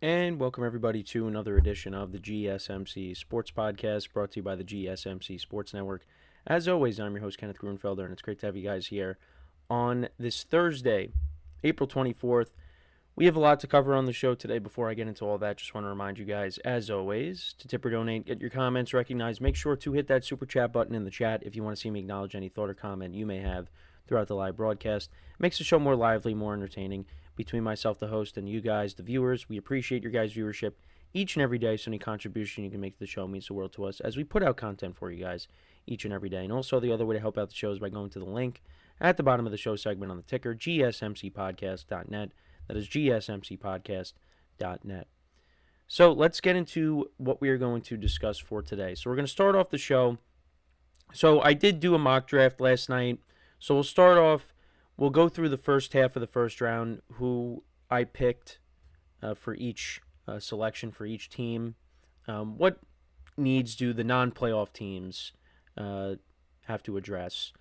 And welcome everybody to another edition of the GSMC Sports Podcast, brought to you by the GSMC Sports Network. As always, I'm your host, Kenneth Grunfelder, and it's great to have you guys here on this Thursday, April 24th. We have a lot to cover on the show today. Before I get into all that, just want to remind you guys, as always, to tip or donate, get your comments recognized. Make sure to hit that super chat button in the chat if you want to see me acknowledge any thought or comment you may have throughout the live broadcast. It makes the show more lively, more entertaining. Between myself, the host, and you guys, the viewers, we appreciate your guys' viewership each and every day, so any contribution you can make to the show means the world to us as we put out content for you guys each and every day. And also, the other way to help out the show is by going to the link at the bottom of the show segment on the ticker, GSMCPodcast.net. That is GSMCPodcast.net. So let's get into what we are going to discuss for today. So we're going to start off the show. So I did do a mock draft last night. So we'll start off. We'll go through the first half of the first round, who I picked for each selection for each team. What needs do the non-playoff teams have to address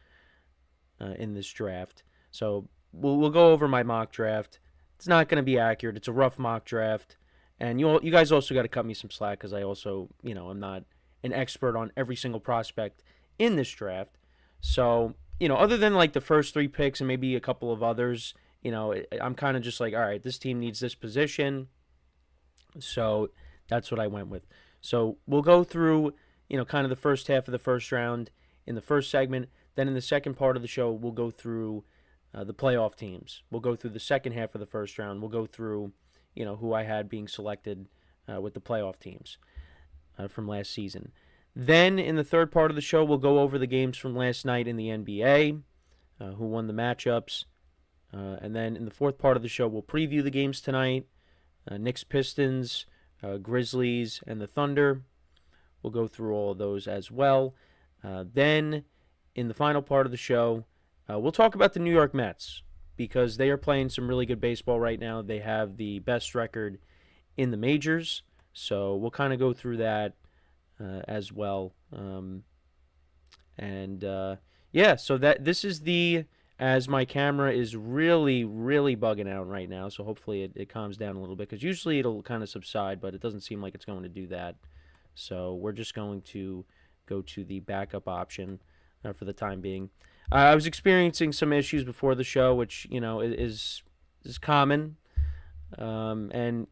in this draft? So we'll go over my mock draft. It's not going to be accurate. It's a rough mock draft. And you guys also got to cut me some slack because I also, I'm not an expert on every single prospect in this draft. So, other than like the first three picks and maybe a couple of others, I'm kind of just like, all right, this team needs this position. So that's what I went with. So we'll go through, kind of the first half of the first round in the first segment. Then in the second part of the show, we'll go through the playoff teams. We'll go through the second half of the first round. We'll go through, who I had being selected with the playoff teams from last season. Then in the third part of the show, we'll go over the games from last night in the NBA, who won the matchups. And then in the fourth part of the show, we'll preview the games tonight, Knicks, Pistons, Grizzlies, and the Thunder. We'll go through all of those as well. Then in the final part of the show, we'll talk about the New York Mets because they are playing some really good baseball right now. They have the best record in the majors, so we'll kind of go through that as well. So this is as my camera is really, really bugging out right now, so hopefully it calms down a little bit because usually it'll kind of subside, but it doesn't seem like it's going to do that. So we're just going to go to the backup option for the time being. I was experiencing some issues before the show, which, is common. And,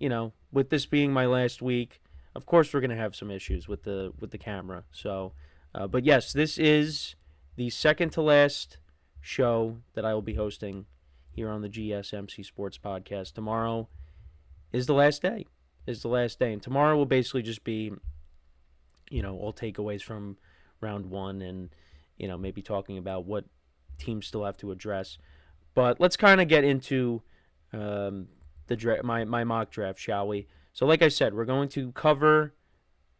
with this being my last week, of course we're going to have some issues with the camera. So, but yes, this is the second to last show that I will be hosting here on the GSMC Sports Podcast. Tomorrow is the last day. And tomorrow will basically just be, all takeaways from round one and, maybe talking about what teams still have to address. But let's kind of get into my mock draft, shall we? So like I said, we're going to cover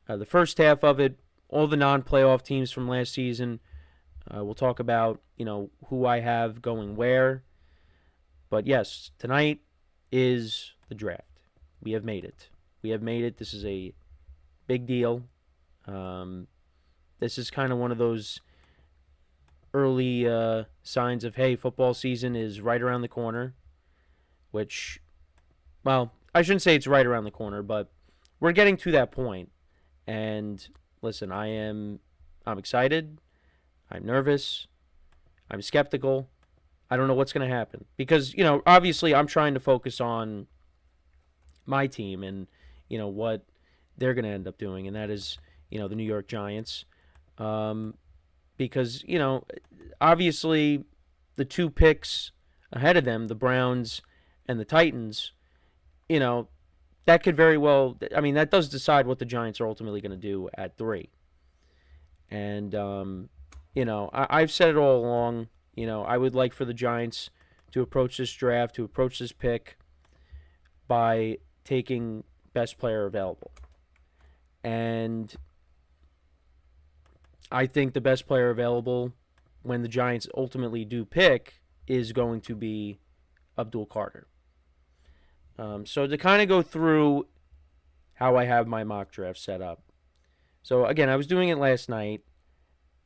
the first half of it, all the non-playoff teams from last season. We'll talk about, who I have going where. But yes, tonight is the draft. We have made it. This is a big deal. This is kind of one of those early signs of, hey, football season is right around the corner, which, well, I shouldn't say it's right around the corner, but we're getting to that point. And listen, I'm excited. I'm nervous. I'm skeptical. I don't know what's going to happen because, obviously I'm trying to focus on my team and, what they're going to end up doing. And that is, the New York Giants. Because, obviously the two picks ahead of them, the Browns and the Titans, that could very well, that does decide what the Giants are ultimately going to do at 3. And, I've said it all along, I would like for the Giants to approach this draft, to approach this pick by taking best player available. And I think the best player available when the Giants ultimately do pick is going to be Abdul Carter. So to kind of go through how I have my mock draft set up. So again, I was doing it last night.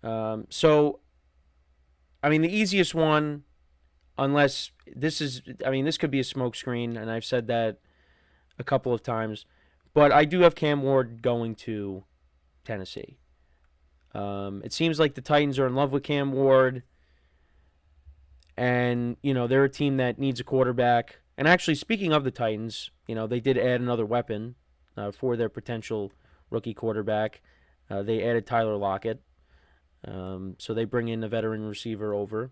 The easiest one, unless this could be a smokescreen, and I've said that a couple of times. But I do have Cam Ward going to Tennessee. It seems like the Titans are in love with Cam Ward. And, they're a team that needs a quarterback. And actually, speaking of the Titans, they did add another weapon for their potential rookie quarterback. They added Tyler Lockett. So they bring in a veteran receiver over.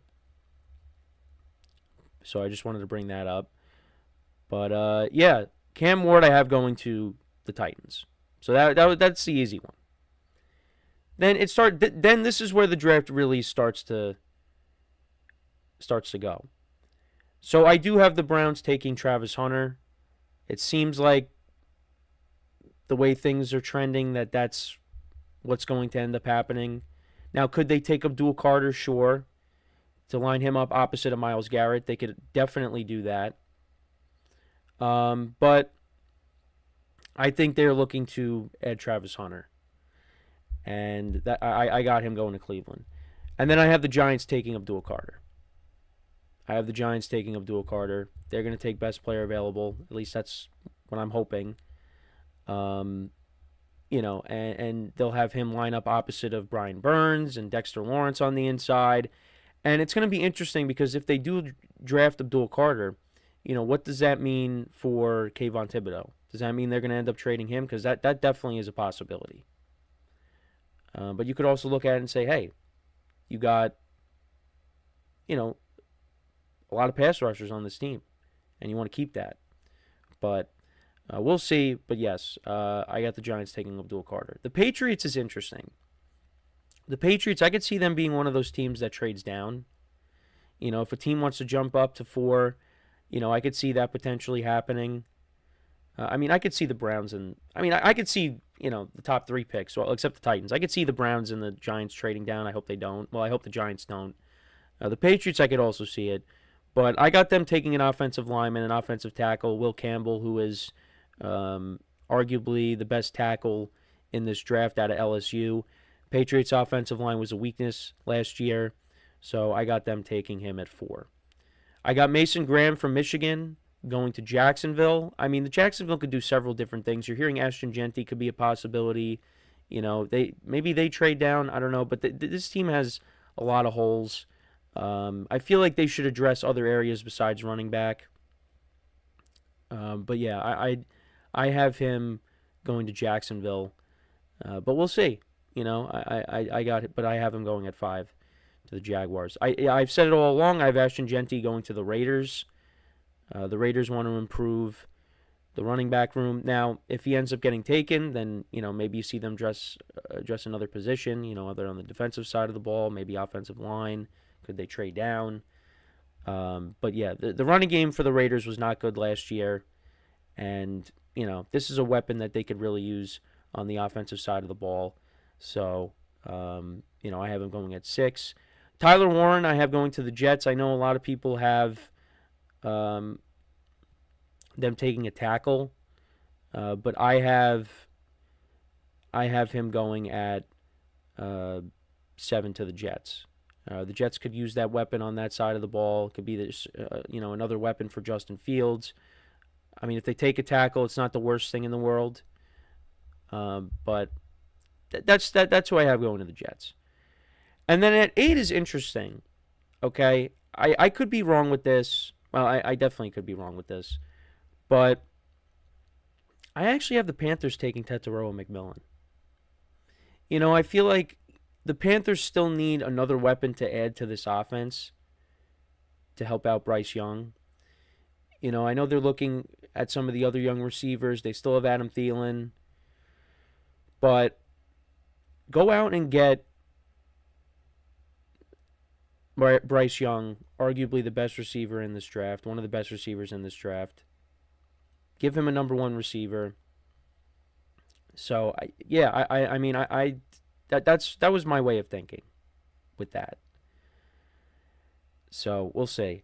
So I just wanted to bring that up. But, yeah, Cam Ward I have going to the Titans. So that's the easy one. Then this is where the draft really starts to go. So I do have the Browns taking Travis Hunter. It seems like the way things are trending that's what's going to end up happening. Now, could they take Abdul Carter? Sure. To line him up opposite of Myles Garrett, they could definitely do that. But I think they're looking to add Travis Hunter. And I got him going to Cleveland. And then I have the Giants taking Abdul Carter. They're going to take best player available. At least that's what I'm hoping. And they'll have him line up opposite of Brian Burns and Dexter Lawrence on the inside. And it's going to be interesting because if they do draft Abdul Carter, what does that mean for Kayvon Thibodeau? Does that mean they're going to end up trading him? Because that definitely is a possibility. But you could also look at it and say, hey, you got, a lot of pass rushers on this team, and you want to keep that. But we'll see. But yes, I got the Giants taking Abdul Carter. The Patriots is interesting. The Patriots, I could see them being one of those teams that trades down. If a team wants to jump up to 4, I could see that potentially happening. I could see the Browns I could see, the top 3 picks, well, except the Titans. I could see the Browns and the Giants trading down. I hope they don't. Well, I hope the Giants don't. The Patriots, I could also see it. But I got them taking an offensive lineman, an offensive tackle, Will Campbell, who is arguably the best tackle in this draft out of LSU. Patriots' offensive line was a weakness last year, so I got them taking him at 4. I got Mason Graham from Michigan going to Jacksonville. The Jacksonville could do several different things. You're hearing Ashton Jeanty could be a possibility. Maybe they trade down. I don't know, but this team has a lot of holes. I feel like they should address other areas besides running back. But yeah, I have him going to Jacksonville. But we'll see. I got it, but I have him going at 5 to the Jaguars. I've said it all along. I have Ashton Jeanty going to the Raiders. The Raiders want to improve the running back room. Now, if he ends up getting taken, then maybe you see them address another position. Either on the defensive side of the ball, maybe offensive line. Could they trade down? But yeah, the running game for the Raiders was not good last year, and this is a weapon that they could really use on the offensive side of the ball. So I have him going at 6. Tyler Warren, I have going to the Jets. I know a lot of people have them taking a tackle, but I have him going at 7 to the Jets. The Jets could use that weapon on that side of the ball. It could be this, another weapon for Justin Fields. If they take a tackle, it's not the worst thing in the world. But that's who I have going to the Jets. And then at 8 is interesting. Okay, I could be wrong with this. Well, I definitely could be wrong with this. But I actually have the Panthers taking Tetairoa McMillan. I feel like the Panthers still need another weapon to add to this offense to help out Bryce Young. I know they're looking at some of the other young receivers. They still have Adam Thielen. But go out and get Bryce Young, arguably the best receiver in this draft, one of the best receivers in this draft. Give him a number 1 receiver. So, that was my way of thinking with that. So, we'll see.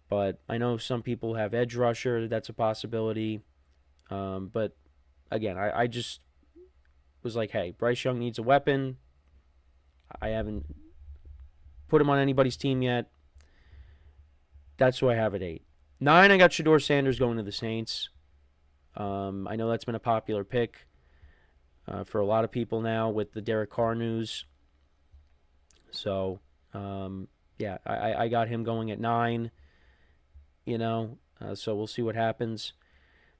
But I know some people have edge rusher. That's a possibility. But, again, I just was like, hey, Bryce Young needs a weapon. I haven't put him on anybody's team yet. That's who I have at 8. 9, I got Shedeur Sanders going to the Saints. I know that's been a popular pick for a lot of people now with the Derek Carr news. So, yeah, I got him going at 9, so we'll see what happens.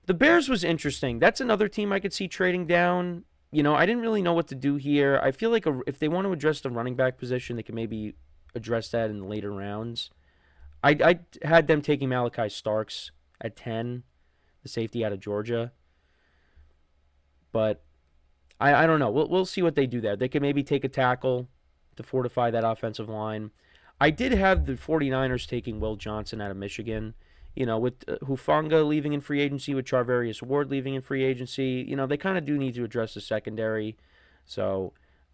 The Bears was interesting. That's another team I could see trading down. I didn't really know what to do here. I feel like if they want to address the running back position, they can maybe address that in the later rounds. I had them taking Malachi Starks at 10, the safety out of Georgia. But I don't know. We'll see what they do there. They could maybe take a tackle to fortify that offensive line. I did have the 49ers taking Will Johnson out of Michigan. With Hufanga leaving in free agency, with Charvarius Ward leaving in free agency, they kind of do need to address the secondary. So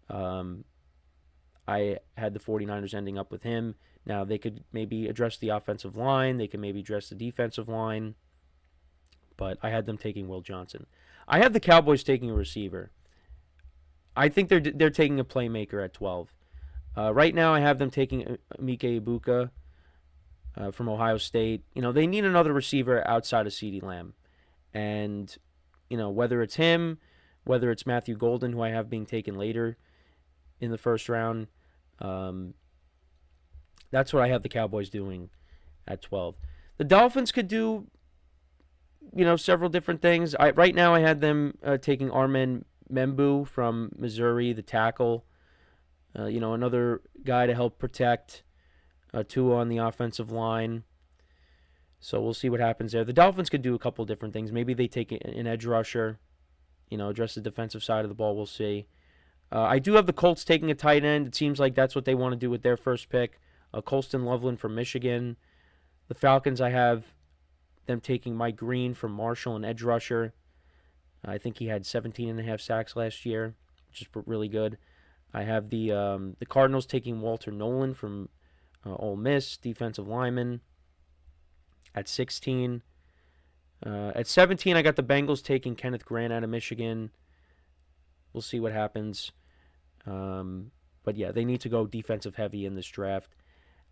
I had the 49ers ending up with him. Now, they could maybe address the offensive line. They could maybe address the defensive line. But I had them taking Will Johnson. I had the Cowboys taking a receiver. I think they're taking a playmaker at 12. Right now, I have them taking Emeka Ibuka from Ohio State. They need another receiver outside of CeeDee Lamb. And, whether it's him, whether it's Matthew Golden, who I have being taken later in the first round, that's what I have the Cowboys doing at 12. The Dolphins could do, several different things. Right now I had them taking Armen Membu from Missouri, the tackle. Another guy to help protect Tua on the offensive line. So we'll see what happens there. The Dolphins could do a couple different things. Maybe they take an edge rusher, address the defensive side of the ball. We'll see. I do have the Colts taking a tight end. It seems like that's what they want to do with their first pick. Colston Loveland from Michigan. The Falcons, I have them taking Mike Green from Marshall, an edge rusher. I think he had 17.5 sacks last year, which is really good. I have the Cardinals taking Walter Nolan from Ole Miss, defensive lineman, at 16. At 17, I got the Bengals taking Kenneth Grant out of Michigan. We'll see what happens. But yeah, they need to go defensive heavy in this draft.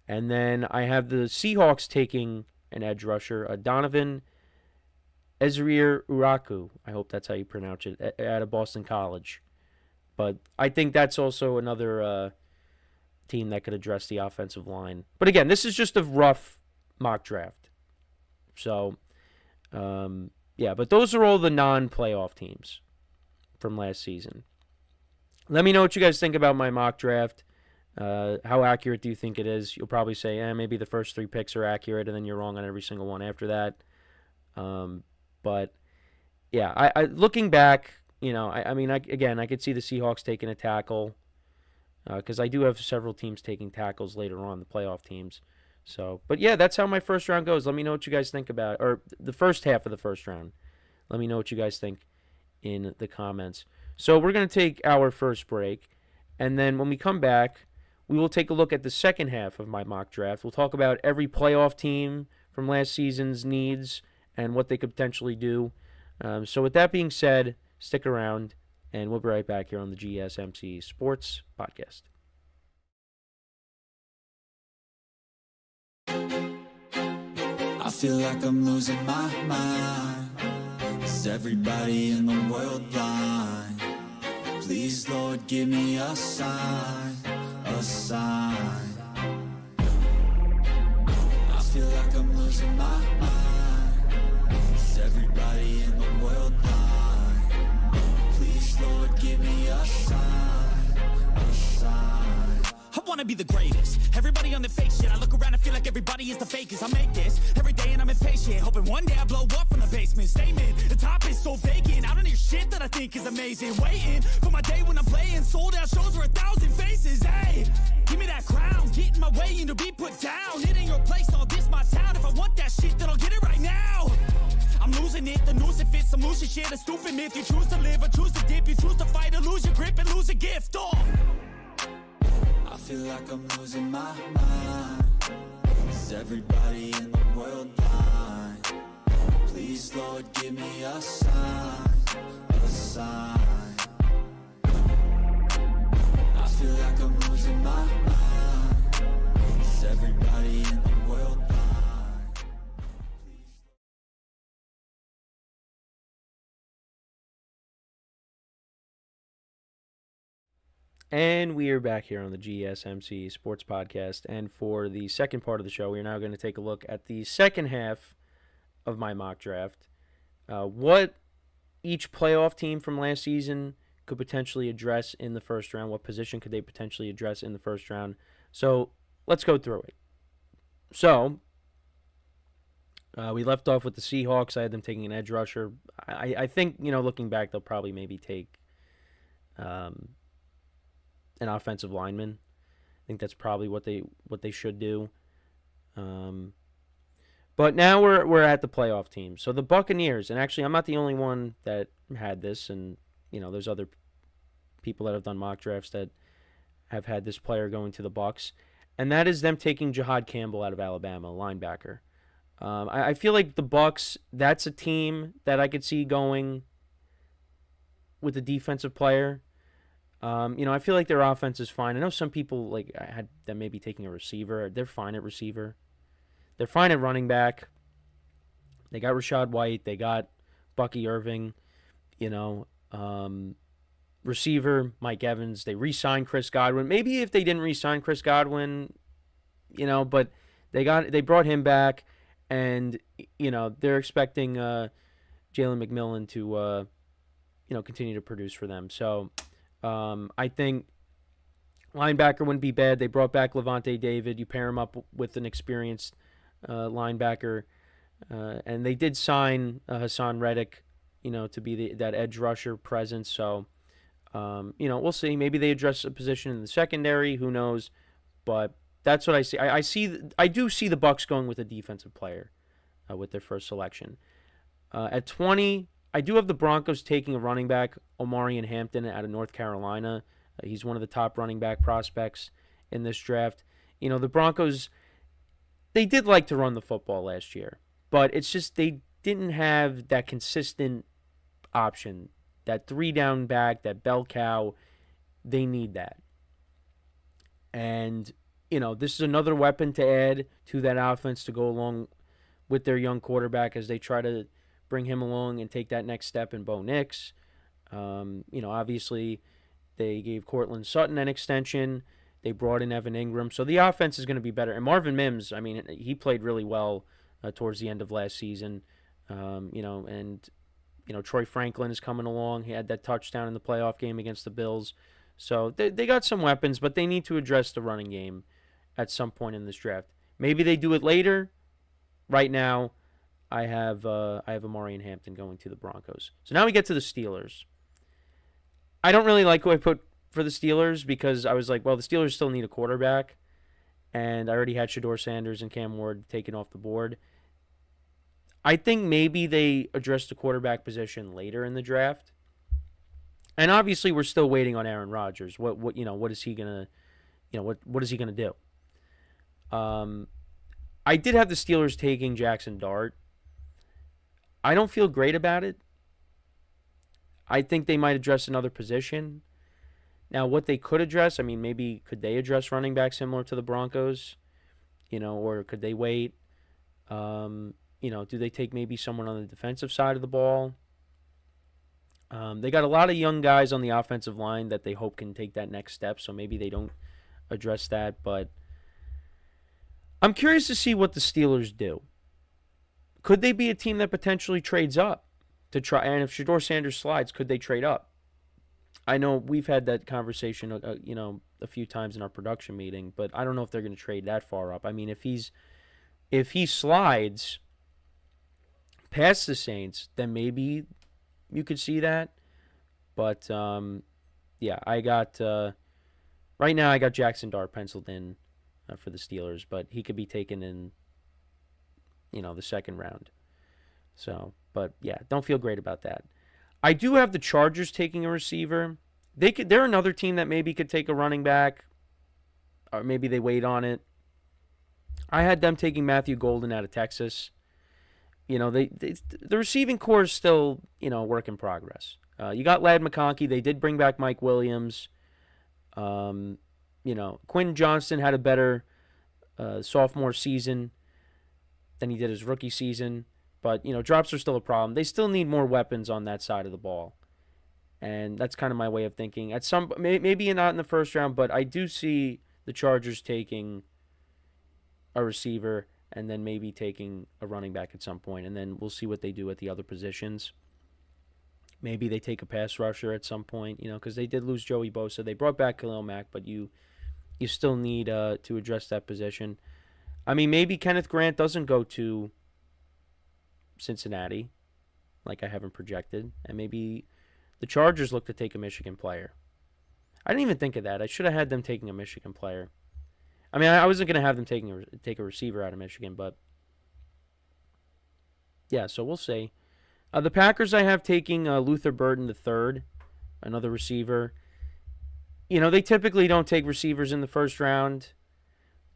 And then I have the Seahawks taking an edge rusher, Donovan Ezrier-Uraku. I hope that's how you pronounce it, out of Boston College. But I think that's also another team that could address the offensive line. But again, this is just a rough mock draft. So, yeah, but those are all the non-playoff teams from last season. Let me know what you guys think about my mock draft. How accurate do you think it is? You'll probably say, maybe the first 3 picks are accurate, and then you're wrong on every single one after that. But, yeah, I looking back, I could see the Seahawks taking a tackle because I do have several teams taking tackles later on, the playoff teams. So, but, yeah, that's how my first round goes. Let me know what you guys think about it, or the first half of the first round. Let me know what you guys think in the comments. So we're going to take our first break, and then when we come back, we will take a look at the second half of my mock draft. We'll talk about every playoff team from last season's needs and what they could potentially do. So with that being said, stick around, and we'll be right back here on the GSMC Sports Podcast. I feel like I'm losing my mind. Is everybody in the world blind? Please, Lord, give me a sign, a sign. I feel like I'm losing my mind. Is everybody in the world blind? Please, Lord, give me a sign, a sign. I wanna be the greatest. Everybody on the fake shit. I look around and feel like everybody is the fakest. I make this every day and I'm impatient, hoping one day I blow up from the basement. Statement, the top is so vacant. I don't hear shit that I think is amazing. Waiting for my day when I'm playing sold out shows for 1,000 faces. Hey, give me that crown, get in my way and to be put down. It ain't your place, all this my town. If I want that shit, then I'll get it right now. I'm losing it, the noose it fits. I'm losing shit, a stupid myth. You choose to live or choose to dip. You choose to fight or lose your grip and lose a gift. I feel like I'm losing my mind. Is everybody in the world blind? Please, Lord, give me a sign, a sign. I feel like I'm losing my mind. Is everybody in the world blind? And we are back here on the GSMC Sports Podcast. And for the second part of the show, we are now going to take a look at the second half of my mock draft. What each playoff team from last season could potentially address in the first round. What position could they potentially address in the first round? So let's go through it. So we left off with the Seahawks. I had them taking an edge rusher. I think, looking back, they'll probably maybe take an offensive lineman. I think that's probably what they should do. But now we're at the playoff team. So the Buccaneers, and actually I'm not the only one that had this, and there's other people that have done mock drafts that have had this player going to the Bucs, and that is them taking Jahad Campbell out of Alabama, linebacker. I feel like the Bucs, that's a team that I could see going with a defensive player. I feel like their offense is fine. I know some people I had them maybe taking a receiver. They're fine at receiver. They're fine at running back. They got Rashad White. They got Bucky Irving. Receiver Mike Evans. They re-signed Chris Godwin. Maybe if they didn't re-sign Chris Godwin, but they brought him back, and they're expecting Jalen McMillan to continue to produce for them. So. I think linebacker wouldn't be bad. They brought back Levante David. You pair him up with an experienced linebacker, and they did sign Hassan Reddick, to be that edge rusher presence. So, we'll see. Maybe they address a position in the secondary. Who knows? But that's what I see. I do see the Bucs going with a defensive player with their first selection. At 20. I do have the Broncos taking a running back, Omarion Hampton, out of North Carolina. He's one of the top running back prospects in this draft. The Broncos, they did like to run the football last year, but it's just they didn't have that consistent option, that three-down back, that bell cow. They need that. And, this is another weapon to add to that offense to go along with their young quarterback as they try to bring him along and take that next step in Bo Nix. Obviously they gave Cortland Sutton an extension. They brought in Evan Ingram. So the offense is going to be better. And Marvin Mims, he played really well towards the end of last season. Troy Franklin is coming along. He had that touchdown in the playoff game against the Bills. So they got some weapons, but they need to address the running game at some point in this draft. Maybe they do it later. Right now, I have Omarion Hampton going to the Broncos. So now we get to the Steelers. I don't really like who I put for the Steelers because I was like, well, the Steelers still need a quarterback. And I already had Shedeur Sanders and Cam Ward taken off the board. I think maybe they address the quarterback position later in the draft. And obviously we're still waiting on Aaron Rodgers. What is he gonna what is he gonna do? I did have the Steelers taking Jackson Dart. I don't feel great about it. I think they might address another position. Now, what they could address, maybe could they address running back similar to the Broncos? Or could they wait? Do they take maybe someone on the defensive side of the ball? They got a lot of young guys on the offensive line that they hope can take that next step, so maybe they don't address that. But I'm curious to see what the Steelers do. Could they be a team that potentially trades up to try? And if Shedeur Sanders slides, could they trade up? I know we've had that conversation, a few times in our production meeting, but I don't know if they're going to trade that far up. If he slides past the Saints, then maybe you could see that. But I got right now I got Jackson Dart penciled in for the Steelers, but he could be taken in the second round. So, but yeah, don't feel great about that. I do have the Chargers taking a receiver. They're another team that maybe could take a running back, or maybe they wait on it. I had them taking Matthew Golden out of Texas. The receiving core is still, a work in progress. You got Ladd McConkey. They did bring back Mike Williams. Quinn Johnston had a better sophomore season than he did his rookie season. But, drops are still a problem. They still need more weapons on that side of the ball. And that's kind of my way of thinking. At some maybe not in the first round, but I do see the Chargers taking a receiver and then maybe taking a running back at some point, and then we'll see what they do at the other positions. Maybe they take a pass rusher at some point, because they did lose Joey Bosa. They brought back Khalil Mack, but you still need to address that position. I mean, maybe Kenneth Grant doesn't go to Cincinnati, like I haven't projected, and maybe the Chargers look to take a Michigan player. I didn't even think of that. I should have had them taking a Michigan player. I mean, I wasn't going to have them take a receiver out of Michigan, but yeah, so we'll see. The Packers I have taking Luther Burden III, another receiver. They typically don't take receivers in the first round,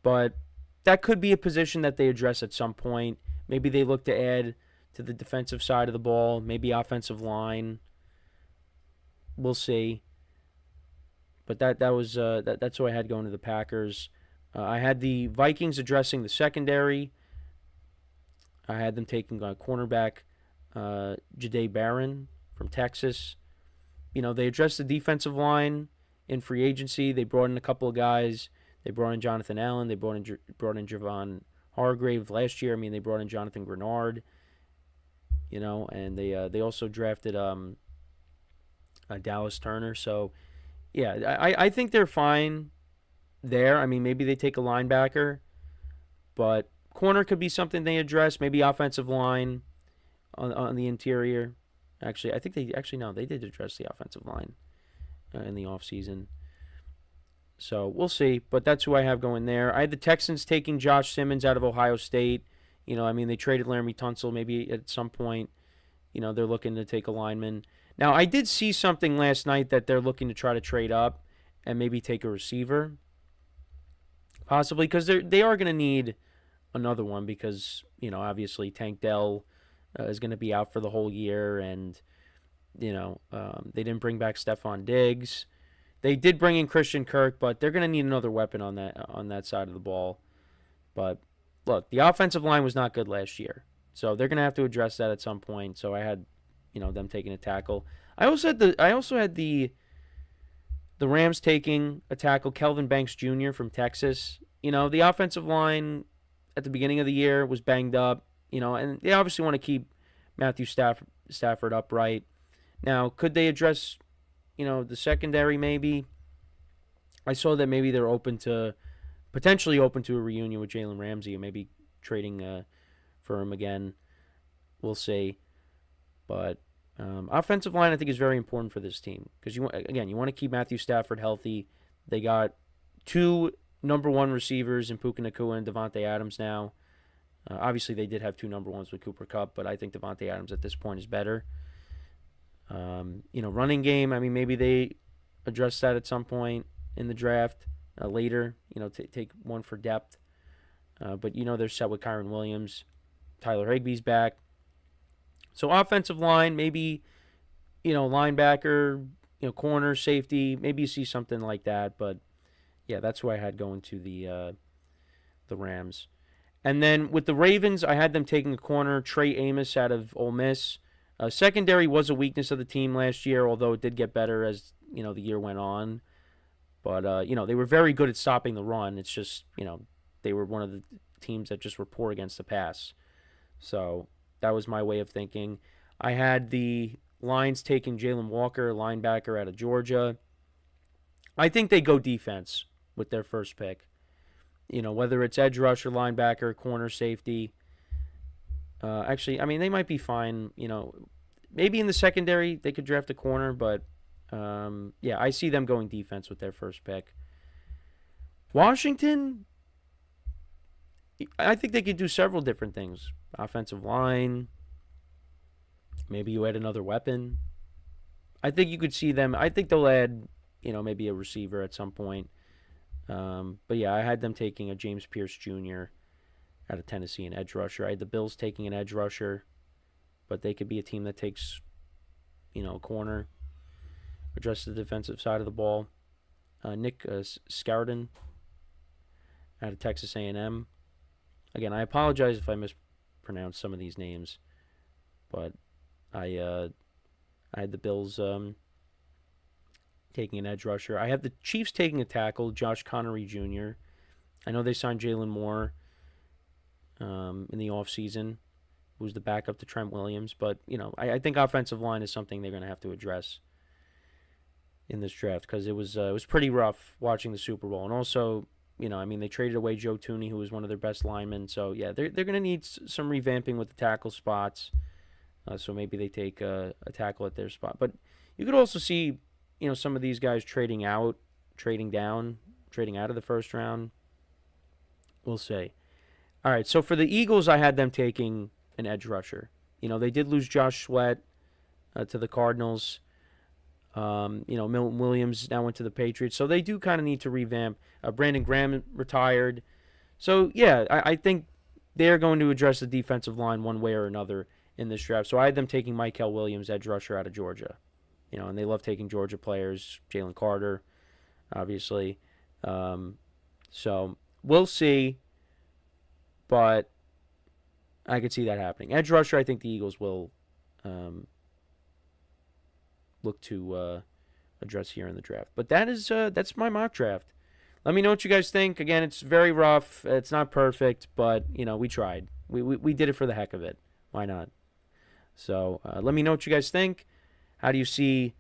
but that could be a position that they address at some point. Maybe they look to add to the defensive side of the ball, maybe offensive line. We'll see. But that's who I had going to the Packers. I had the Vikings addressing the secondary. I had them taking cornerback Jahdae Barron from Texas. They addressed the defensive line in free agency. They brought in a couple of guys. They brought in Jonathan Allen. They brought in Javon Hargrave last year. I mean, they brought in Jonathan Grenard. And they also drafted Dallas Turner. So, yeah, I think they're fine there. I mean, maybe they take a linebacker, but corner could be something they address. Maybe offensive line on the interior. Actually, I think they did address the offensive line in the offseason. So we'll see, but that's who I have going there. I had the Texans taking Josh Simmons out of Ohio State. They traded Laramie Tunsil. Maybe at some point, they're looking to take a lineman. Now, I did see something last night that they're looking to try to trade up and maybe take a receiver. Possibly, because they are going to need another one because, obviously Tank Dell is going to be out for the whole year, and, they didn't bring back Stephon Diggs. They did bring in Christian Kirk, but they're going to need another weapon on that side of the ball. But, look, the offensive line was not good last year, so they're going to have to address that at some point. So I had, them taking a tackle. I also had the Rams taking a tackle, Kelvin Banks Jr. from Texas. The offensive line at the beginning of the year was banged up, and they obviously want to keep Matthew Stafford upright. Now, could they address, the secondary maybe? I saw that maybe they're potentially open to a reunion with Jalen Ramsey, or maybe trading for him again. We'll see. But offensive line, I think, is very important for this team because you want to keep Matthew Stafford healthy. They got two number one receivers in Puka Nacua and Devontae Adams now. Obviously, they did have two number ones with Cooper Kupp, but I think Devontae Adams at this point is better. Running game, I mean, maybe they address that at some point in the draft later, take one for depth. But, they're set with Kyron Williams. Tyler Higbee's back. So offensive line, maybe, linebacker, corner, safety, maybe you see something like that. But, yeah, that's who I had going to the Rams. And then with the Ravens, I had them taking a corner, Trey Amos out of Ole Miss. Secondary was a weakness of the team last year, although it did get better as, the year went on. But, they were very good at stopping the run. It's just, they were one of the teams that just were poor against the pass. So that was my way of thinking. I had the Lions taking Jalen Walker, linebacker out of Georgia. I think they go defense with their first pick. Whether it's edge rusher, linebacker, corner, safety. Actually, I mean, they might be fine. Maybe in the secondary they could draft a corner, but yeah, I see them going defense with their first pick. Washington, I think they could do several different things. Offensive line. Maybe you add another weapon. I think you could see them. I think they'll add, maybe a receiver at some point. But yeah, I had them taking a James Pierce Jr. out of Tennessee, an edge rusher. I had the Bills taking an edge rusher, but they could be a team that takes, a corner, address the defensive side of the ball. Nick Scourton out of Texas A&M. Again, I apologize if I mispronounced some of these names, but I had the Bills taking an edge rusher. I have the Chiefs taking a tackle, Josh Connery Jr. I know they signed Jalen Moore in the offseason, who was the backup to Trent Williams. But, I think offensive line is something they're going to have to address in this draft because it was pretty rough watching the Super Bowl. And also, they traded away Joe Thuney, who was one of their best linemen. So, yeah, they're going to need some revamping with the tackle spots. So maybe they take a tackle at their spot. But you could also see, some of these guys trading out of the first round. We'll see. All right, so for the Eagles, I had them taking an edge rusher. They did lose Josh Sweat to the Cardinals. Milton Williams now went to the Patriots. So they do kind of need to revamp. Brandon Graham retired. So, yeah, I think they're going to address the defensive line one way or another in this draft. So I had them taking Mykel Williams, edge rusher out of Georgia. And they love taking Georgia players. Jalen Carter, obviously. So we'll see. But I could see that happening. Edge rusher, I think the Eagles will look to address here in the draft. But that's my mock draft. Let me know what you guys think. Again, it's very rough. It's not perfect, but we tried. We did it for the heck of it. Why not? So let me know what you guys think. How do you see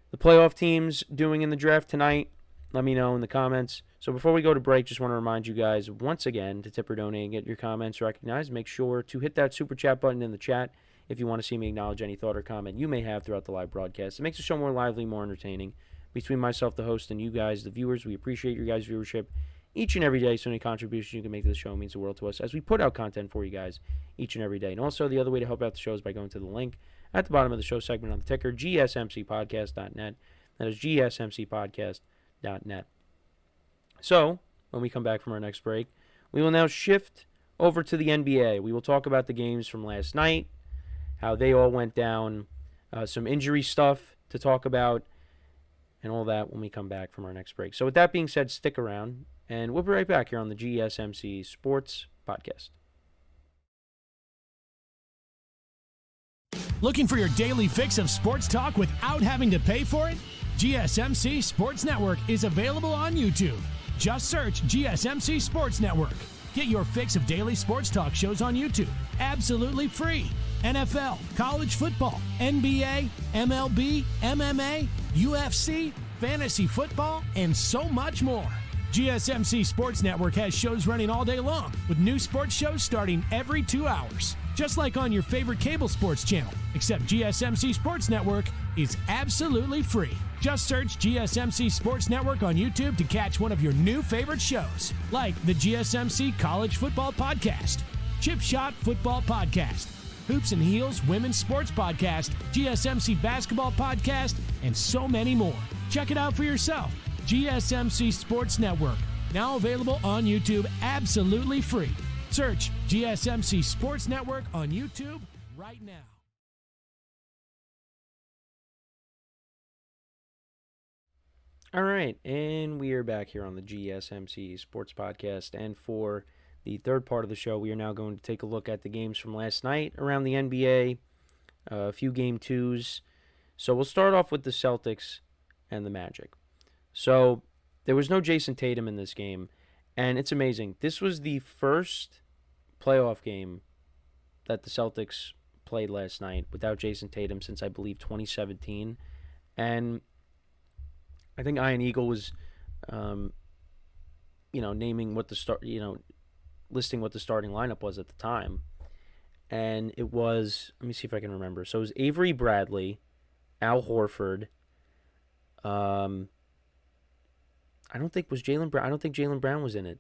the playoff teams doing in the draft tonight? Let me know in the comments. So before we go to break, just want to remind you guys once again to tip or donate and get your comments recognized. Make sure to hit that super chat button in the chat if you want to see me acknowledge any thought or comment you may have throughout the live broadcast. It makes the show more lively, more entertaining. Between myself, the host, and you guys, the viewers, we appreciate your guys' viewership each and every day. So any contribution you can make to the show means the world to us as we put out content for you guys each and every day. And also, the other way to help out the show is by going to the link at the bottom of the show segment on the ticker, GSMCPodcast.net. That is GSMCPodcast.net. So, when we come back from our next break, we will now shift over to the NBA. We will talk about the games from last night, how they all went down, some injury stuff to talk about, and all that when we come back from our next break. So with that being said, stick around, and we'll be right back here on the GSMC Sports Podcast. Looking for your daily fix of sports talk without having to pay for it? GSMC Sports Network is available on YouTube. Just search GSMC Sports Network. Get your fix of daily sports talk shows on YouTube, absolutely free. NFL, college football, NBA, MLB, MMA, UFC, fantasy football, and so much more. GSMC Sports Network has shows running all day long, with new sports shows starting every 2 hours. Just like on your favorite cable sports channel, except GSMC Sports Network is absolutely free. Just search GSMC Sports Network on YouTube to catch one of your new favorite shows, like the GSMC College Football Podcast, Chip Shot Football Podcast, Hoops and Heels Women's Sports Podcast, GSMC Basketball Podcast, and so many more. Check it out for yourself. GSMC Sports Network, now available on YouTube absolutely free. Search GSMC Sports Network on YouTube right now. All right, and we are back here on the GSMC Sports Podcast, and for the third part of the show, we are now going to take a look at the games from last night around the NBA, a few game twos. So we'll start off with the Celtics and the Magic. So there was no Jason Tatum in this game, and it's amazing. This was the first playoff game that the Celtics played last night without Jason Tatum since, I believe, 2017. And I think Ian Eagle was, naming what the listing what the starting lineup was at the time. And it was, let me see if I can remember. So it was Avery Bradley, Al Horford. I don't think Jaylen Brown was in it.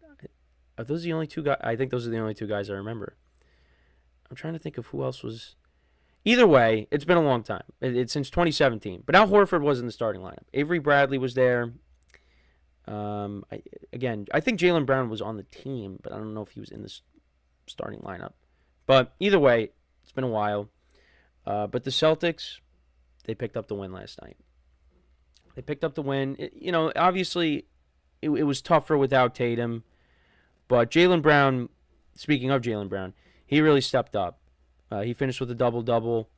Are those the only two guys? I think those are the only two guys I remember. I'm trying to think of who else was. Either way, it's been a long time. It's since 2017. But Al Horford was in the starting lineup. Avery Bradley was there. I think Jaylen Brown was on the team, but I don't know if he was in the starting lineup. But either way, it's been a while. But the Celtics, they picked up the win last night. They picked up the win. Obviously, it was tougher without Tatum. But Jaylen Brown, speaking of Jaylen Brown, he really stepped up. He finished with a double-double.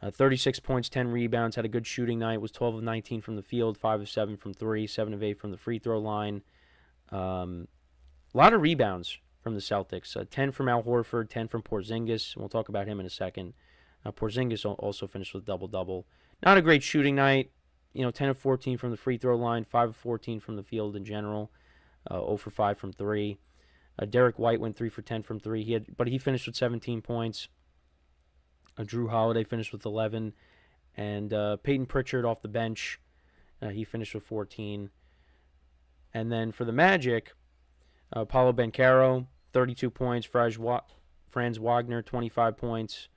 36 points, 10 rebounds, had a good shooting night, was 12 of 19 from the field, 5 of 7 from 3, 7 of 8 from the free throw line. A lot of rebounds from the Celtics. 10 from Al Horford, 10 from Porzingis. We'll talk about him in a second. Porzingis also finished with double-double. Not a great shooting night. 10 of 14 from the free throw line, 5 of 14 from the field in general, 0 for 5 from 3. Derek White went 3 for 10 from 3. But he finished with 17 points. Drew Holiday finished with 11. And Peyton Pritchard off the bench, he finished with 14. And then for the Magic, Paulo Banchero, 32 points. Franz Wagner, 25 points.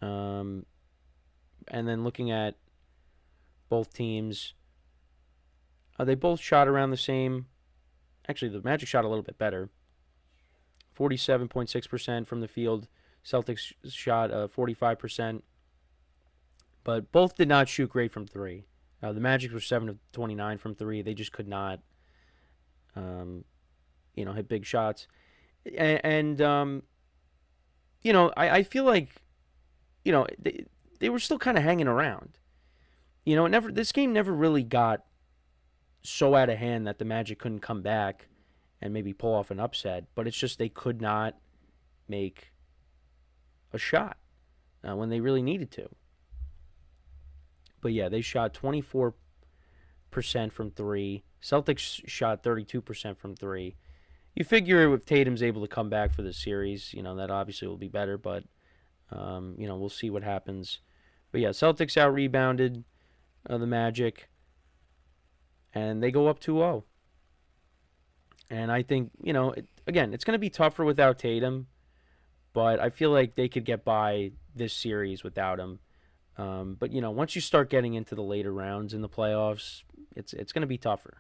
And then looking at both teams, they both shot around the same. Actually, the Magic shot a little bit better. 47.6% from the field. Celtics shot 45%. But both did not shoot great from 3. The Magic were 7 of 29 from 3. They just could not, hit big shots. And I feel like, they were still kind of hanging around. This game never really got so out of hand that the Magic couldn't come back and maybe pull off an upset. But it's just they could not make a shot when they really needed to. But yeah, they shot 24% from 3. Celtics shot 32% from 3. You figure if Tatum's able to come back for the series, that obviously will be better. But, we'll see what happens. But yeah, Celtics out-rebounded the Magic. And they go up 2-0. And I think, again, it's going to be tougher without Tatum. But I feel like they could get by this series without him. But, once you start getting into the later rounds in the playoffs, it's going to be tougher.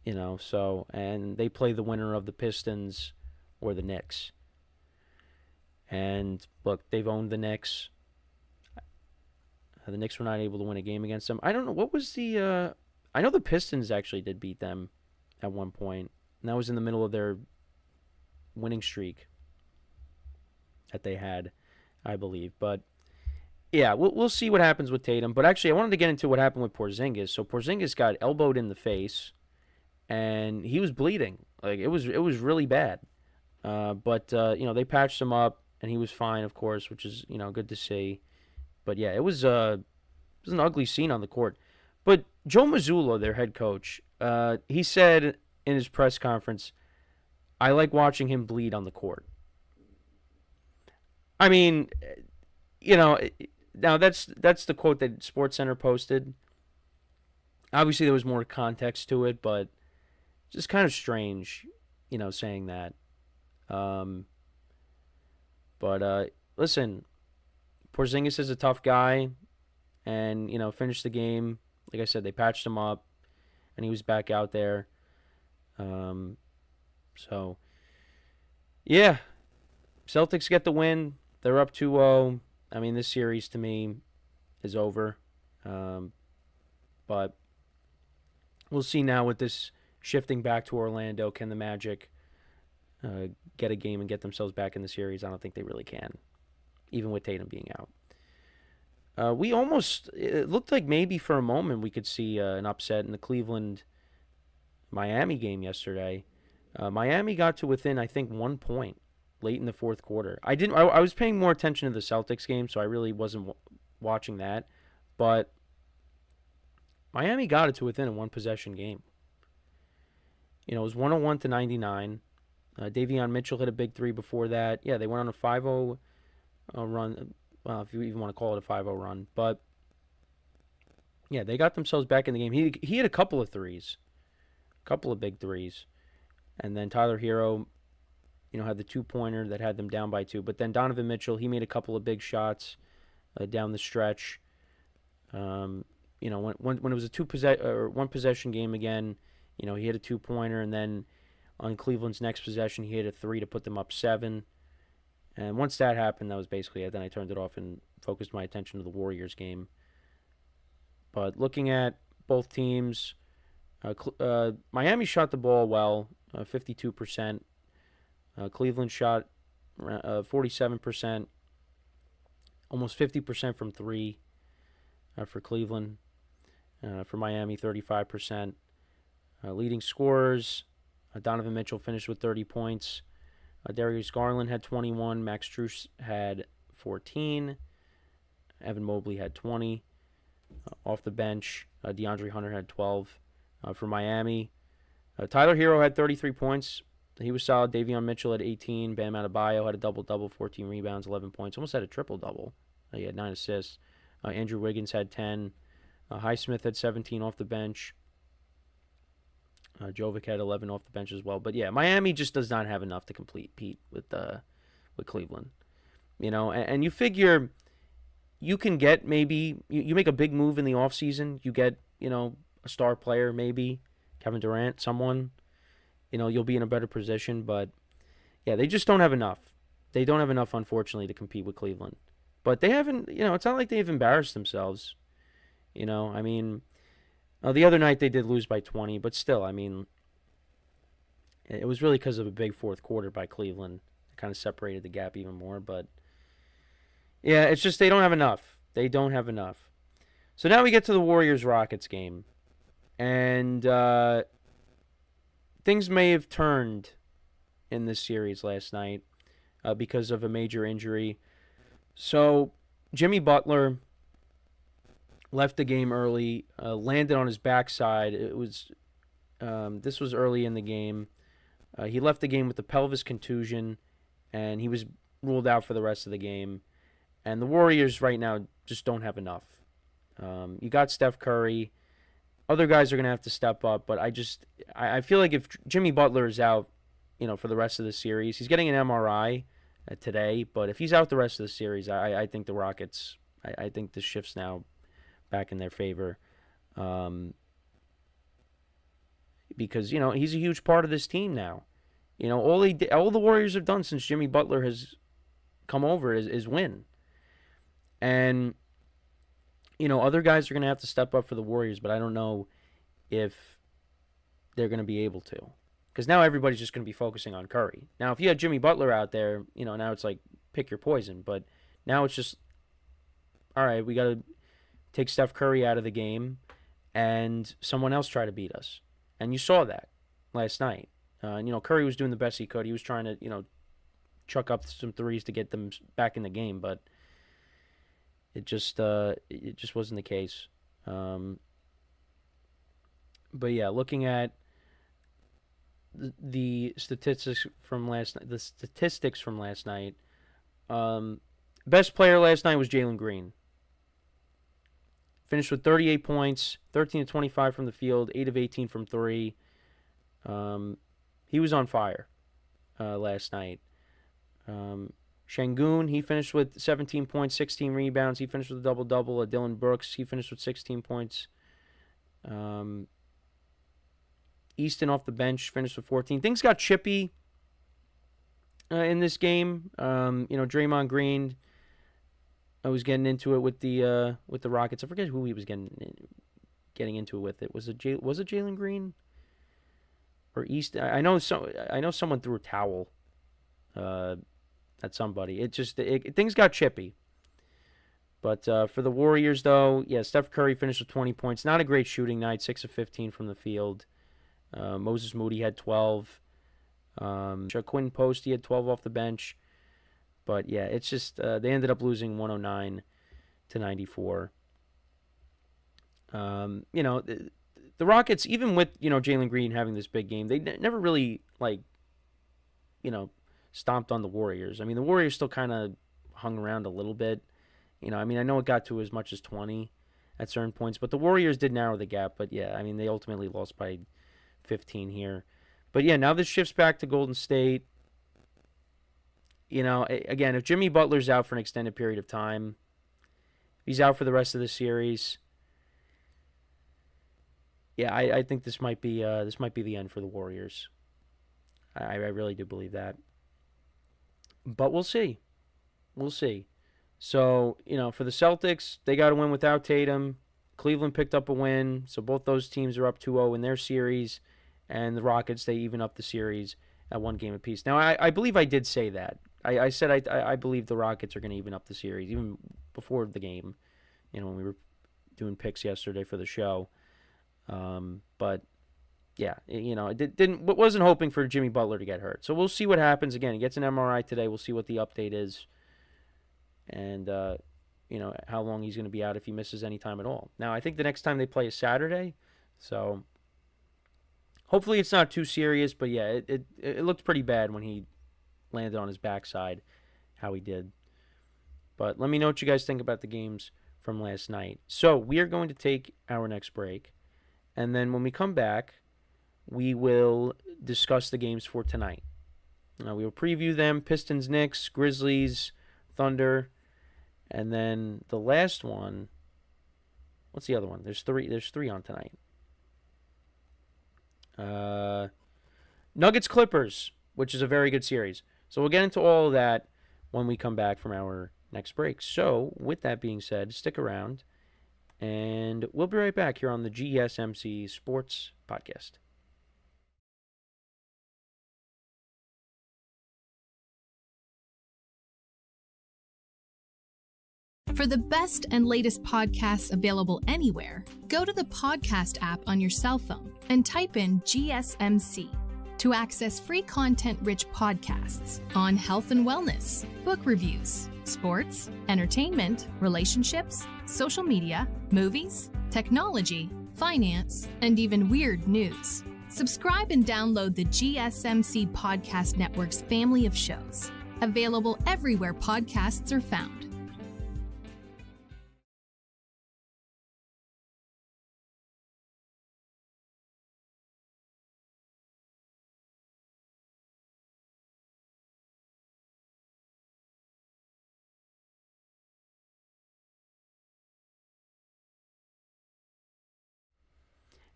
And they play the winner of the Pistons or the Knicks. And, look, they've owned the Knicks. The Knicks were not able to win a game against them. I don't know. What was the... I know the Pistons actually did beat them at one point. And that was in the middle of their winning streak that they had, I believe. But, yeah, we'll see what happens with Tatum. But actually, I wanted to get into what happened with Porzingis. So Porzingis got elbowed in the face, and he was bleeding. Like, it was really bad. But they patched him up, and he was fine, of course, which is, good to see. But, yeah, it was an ugly scene on the court. But Joe Mazzulla, their head coach, he said in his press conference, I like watching him bleed on the court. I mean, now that's the quote that SportsCenter posted. Obviously, there was more context to it, but just kind of strange, saying that. But listen, Porzingis is a tough guy, and, finished the game. Like I said, they patched him up, and he was back out there. So, yeah, Celtics get the win. They're up 2-0. I mean, this series, to me, is over. But we'll see now with this shifting back to Orlando. Can the Magic get a game and get themselves back in the series? I don't think they really can, even with Tatum being out. It looked like maybe for a moment we could see an upset in the Cleveland-Miami game yesterday. Miami got to within, I think, 1 point late in the fourth quarter. I was paying more attention to the Celtics game, so I really wasn't watching that. But Miami got it to within a one-possession game. It was 101-99. Davion Mitchell hit a big three before that. Yeah, they went on a 5-0 run. Well, if you even want to call it a 5-0 run. But, yeah, they got themselves back in the game. He hit a couple of threes. A couple of big threes. And then Tyler Hero, had the two-pointer that had them down by 2. But then Donovan Mitchell, he made a couple of big shots down the stretch. When it was a one-possession game again, he hit a two-pointer. And then on Cleveland's next possession, he hit a 3 to put them up 7. And once that happened, that was basically it. Then I turned it off and focused my attention to the Warriors game. But looking at both teams, Miami shot the ball well, 52%. Cleveland shot 47%. almost 50% from three for Cleveland. For Miami, 35%. Leading scorers, Donovan Mitchell finished with 30 points. Darius Garland had 21. Max Strus had 14. Evan Mobley had 20. Off the bench, DeAndre Hunter had 12. For Miami, Tyler Hero had 33 points. He was solid. Davion Mitchell had 18. Bam Adebayo had a double-double, 14 rebounds, 11 points. Almost had a triple-double. He had 9 assists. Andrew Wiggins had 10. Highsmith had 17 off the bench. Jovic had 11 off the bench as well. But yeah, Miami just does not have enough to compete with Cleveland. And you figure you can get maybe you make a big move in the offseason. You get a star player, maybe Kevin Durant, someone. You'll be in a better position. But yeah, they just don't have enough. They don't have enough, unfortunately, to compete with Cleveland. But they haven't. It's not like they've embarrassed themselves. I mean, the other night they did lose by 20, but still, I mean, it was really because of a big fourth quarter by Cleveland. It kind of separated the gap even more, but yeah, it's just they don't have enough. They don't have enough. So now we get to the Warriors-Rockets game, and things may have turned in this series last night because of a major injury. So Jimmy Butler left the game early, landed on his backside. This was early in the game. He left the game with a pelvis contusion, and he was ruled out for the rest of the game. And the Warriors right now just don't have enough. You got Steph Curry. Other guys are going to have to step up, but I feel like if Jimmy Butler is out, for the rest of the series, he's getting an MRI today, but if he's out the rest of the series, I think the Rockets, I think this shifts now back in their favor, because he's a huge part of this team now. All the Warriors have done since Jimmy Butler has come over is win, and other guys are going to have to step up for the Warriors, but I don't know if they're going to be able to, because now everybody's just going to be focusing on Curry. Now, if you had Jimmy Butler out there, now it's like pick your poison, but now it's just all right. We got to take Steph Curry out of the game, and someone else try to beat us. And you saw that last night. Curry was doing the best he could. He was trying to, chuck up some threes to get them back in the game, but it just wasn't the case. But yeah, looking at the statistics from last night, best player last night was Jalen Green. Finished with 38 points, 13 of 25 from the field, 8 of 18 from three. He was on fire last night. Şengün, he finished with 17 points, 16 rebounds. He finished with a double-double. Dylan Brooks, he finished with 16 points. Easton off the bench finished with 14. Things got chippy in this game. Draymond Green, I was getting into it with the Rockets. I forget who he was getting into it with. Was it Jalen Green or East? I know someone threw a towel at somebody. Things got chippy. But for the Warriors, though, yeah, Steph Curry finished with 20 points. Not a great shooting night. 6 of 15 from the field. Moses Moody had 12. Quinn Post, he had 12 off the bench. But yeah, it's just they ended up losing 109-94. The Rockets, even with Jalen Green having this big game, they never really stomped on the Warriors. I mean, the Warriors still kind of hung around a little bit. I know it got to as much as 20 at certain points, but the Warriors did narrow the gap. But yeah, I mean, they ultimately lost by 15 here. But yeah, now this shifts back to Golden State. Again, if Jimmy Butler's out for an extended period of time, he's out for the rest of the series. Yeah, I think this might be the end for the Warriors. I really do believe that. But we'll see. We'll see. So, for the Celtics, they got to win without Tatum. Cleveland picked up a win, so both those teams are up 2-0 in their series. And the Rockets, they even up the series at 1 game apiece. Now, I believe I did say that. I said I believe the Rockets are going to even up the series, even before the game, when we were doing picks yesterday for the show. But yeah, wasn't hoping for Jimmy Butler to get hurt. So we'll see what happens. Again, he gets an MRI today. We'll see what the update is. And, how long he's going to be out if he misses any time at all. Now, I think the next time they play is Saturday. So hopefully it's not too serious. But yeah, it looked pretty bad when he landed on his backside, how he did. But let me know what you guys think about the games from last night. So we are going to take our next break. And then when we come back, we will discuss the games for tonight. We will preview them: Pistons, Knicks, Grizzlies, Thunder, and then the last one. What's the other one? There's three on tonight. Nuggets, Clippers, which is a very good series. So we'll get into all of that when we come back from our next break. So with that being said, stick around, and we'll be right back here on the GSMC Sports Podcast. For the best and latest podcasts available anywhere, go to the podcast app on your cell phone and type in GSMC to access free content-rich podcasts on health and wellness, book reviews, sports, entertainment, relationships, social media, movies, technology, finance, and even weird news. Subscribe and download the GSMC Podcast Network's family of shows, available everywhere podcasts are found.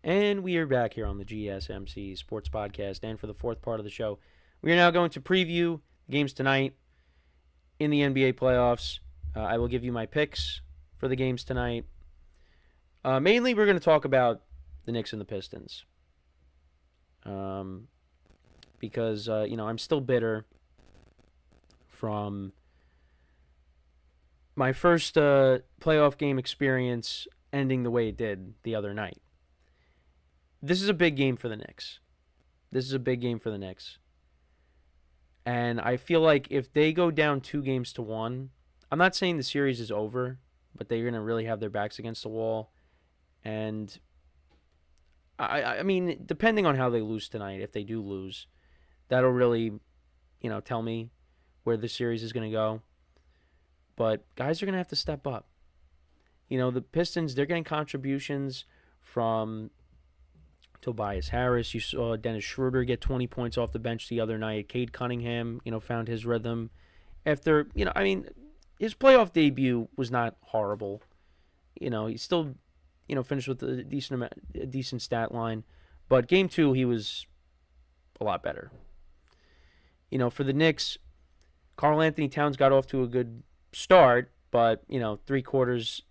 And we are back here on the GSMC Sports Podcast. And for the fourth part of the show, we are now going to preview the games tonight in the NBA playoffs. I will give you my picks for the games tonight. Mainly, we're going to talk about the Knicks and the Pistons. Because, I'm still bitter from my first playoff game experience ending the way it did the other night. This is a big game for the Knicks. And I feel like if they go down 2-1, I'm not saying the series is over, but they're going to really have their backs against the wall. And, I mean, depending on how they lose tonight, if they do lose, that'll really, tell me where the series is going to go. But guys are going to have to step up. The Pistons, they're getting contributions from Tobias Harris. You saw Dennis Schroeder get 20 points off the bench the other night. Cade Cunningham, found his rhythm. After, his playoff debut was not horrible. He still, finished with a decent stat line. But game 2, he was a lot better. For the Knicks, Karl Anthony Towns got off to a good start, but, 3 quarters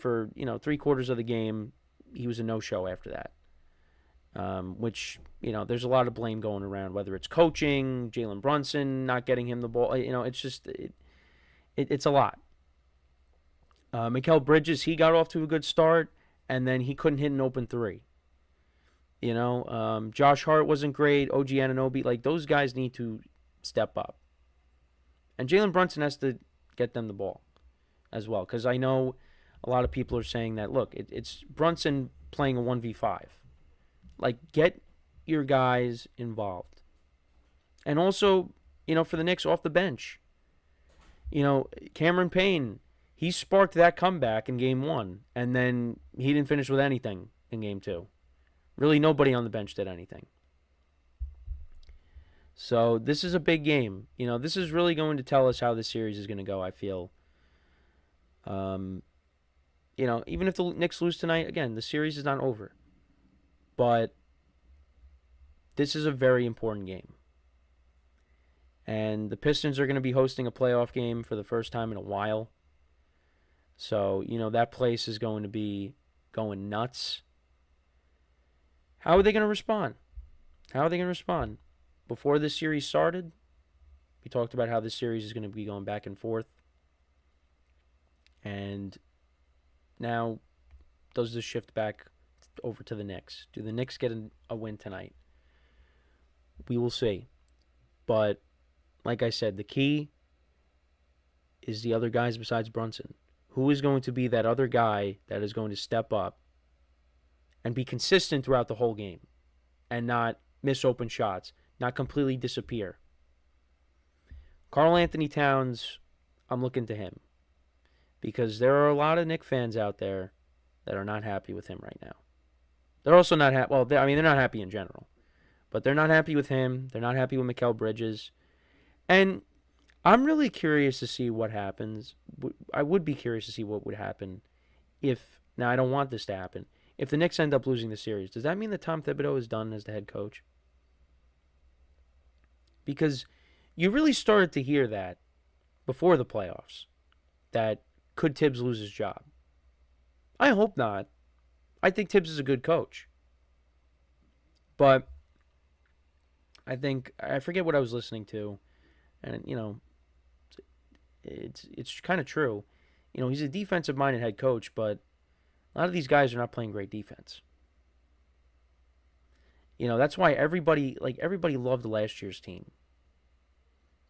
of the game, he was a no-show after that. Which, there's a lot of blame going around, whether it's coaching, Jalen Brunson not getting him the ball. It's just, it's a lot. Mikal Bridges, he got off to a good start, and then he couldn't hit an open 3. Josh Hart wasn't great. OG Anunoby, those guys need to step up. And Jalen Brunson has to get them the ball as well, because I know a lot of people are saying that, look, it's Brunson playing a 1v5. Get your guys involved. And also, for the Knicks off the bench, Cameron Payne, he sparked that comeback in game 1, and then he didn't finish with anything in game 2. Really, nobody on the bench did anything. So this is a big game. This is really going to tell us how this series is going to go, I feel. Even if the Knicks lose tonight, again, the series is not over. But this is a very important game. And the Pistons are going to be hosting a playoff game for the first time in a while. So, that place is going to be going nuts. How are they going to respond? Before this series started, We talked about how this series is going to be going back and forth. And now, does this shift back over to the Knicks? Do the Knicks get a win tonight? We will see. But, like I said, the key is the other guys besides Brunson. Who is going to be that other guy that is going to step up and be consistent throughout the whole game and not miss open shots, not completely disappear? Karl Anthony Towns, I'm looking to him because there are a lot of Knicks fans out there that are not happy with him right now. They're also not happy. Well, they're not happy in general, but they're not happy with him. They're not happy with Mikal Bridges, and I'm really curious to see what happens. I would be curious to see what would happen if. Now, I don't want this to happen. If the Knicks end up losing the series, does that mean that Tom Thibodeau is done as the head coach? Because you really started to hear that before the playoffs, that could Tibbs lose his job? I hope not. I think Tibbs is a good coach. But I forget what I was listening to, and, it's kind of true. He's a defensive-minded head coach, but a lot of these guys are not playing great defense. That's why everybody loved last year's team.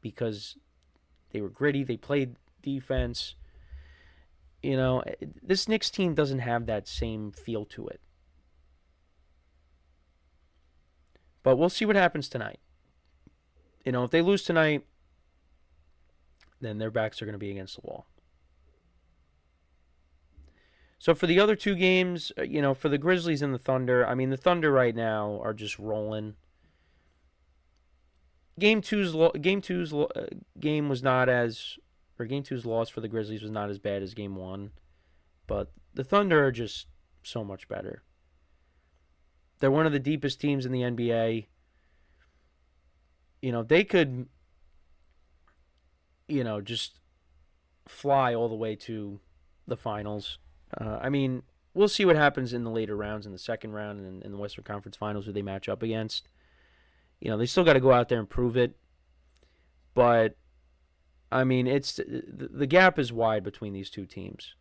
Because they were gritty, they played defense. This Knicks team doesn't have that same feel to it. But we'll see what happens tonight. If they lose tonight, then their backs are going to be against the wall. So for the other two games, for the Grizzlies and the Thunder, the Thunder right now are just rolling. Game two's loss for the Grizzlies was not as bad as Game 1, but the Thunder are just so much better. They're one of the deepest teams in the NBA. They could, just fly all the way to the finals. We'll see what happens in the later rounds, in the second round and in the Western Conference Finals, who they match up against. They still got to go out there and prove it. But, it's the gap is wide between these two teams.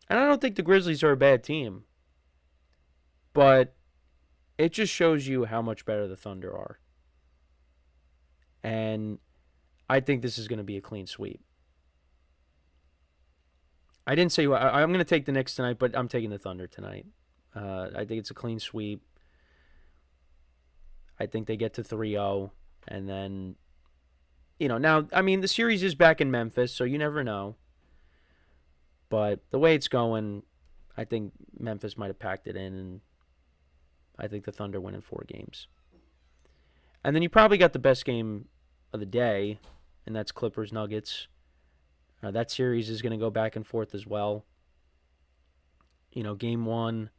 And I don't think the Grizzlies are a bad team. But it just shows you how much better the Thunder are. And I think this is going to be a clean sweep. I didn't say I'm going to take the Knicks tonight, but I'm taking the Thunder tonight. I think it's a clean sweep. I think they get to 3-0, and then, now, the series is back in Memphis, so you never know. But the way it's going, I think Memphis might have packed it in, and I think the Thunder win in 4 games. And then you probably got the best game of the day, and that's Clippers-Nuggets. That series is going to go back and forth as well. Game 1,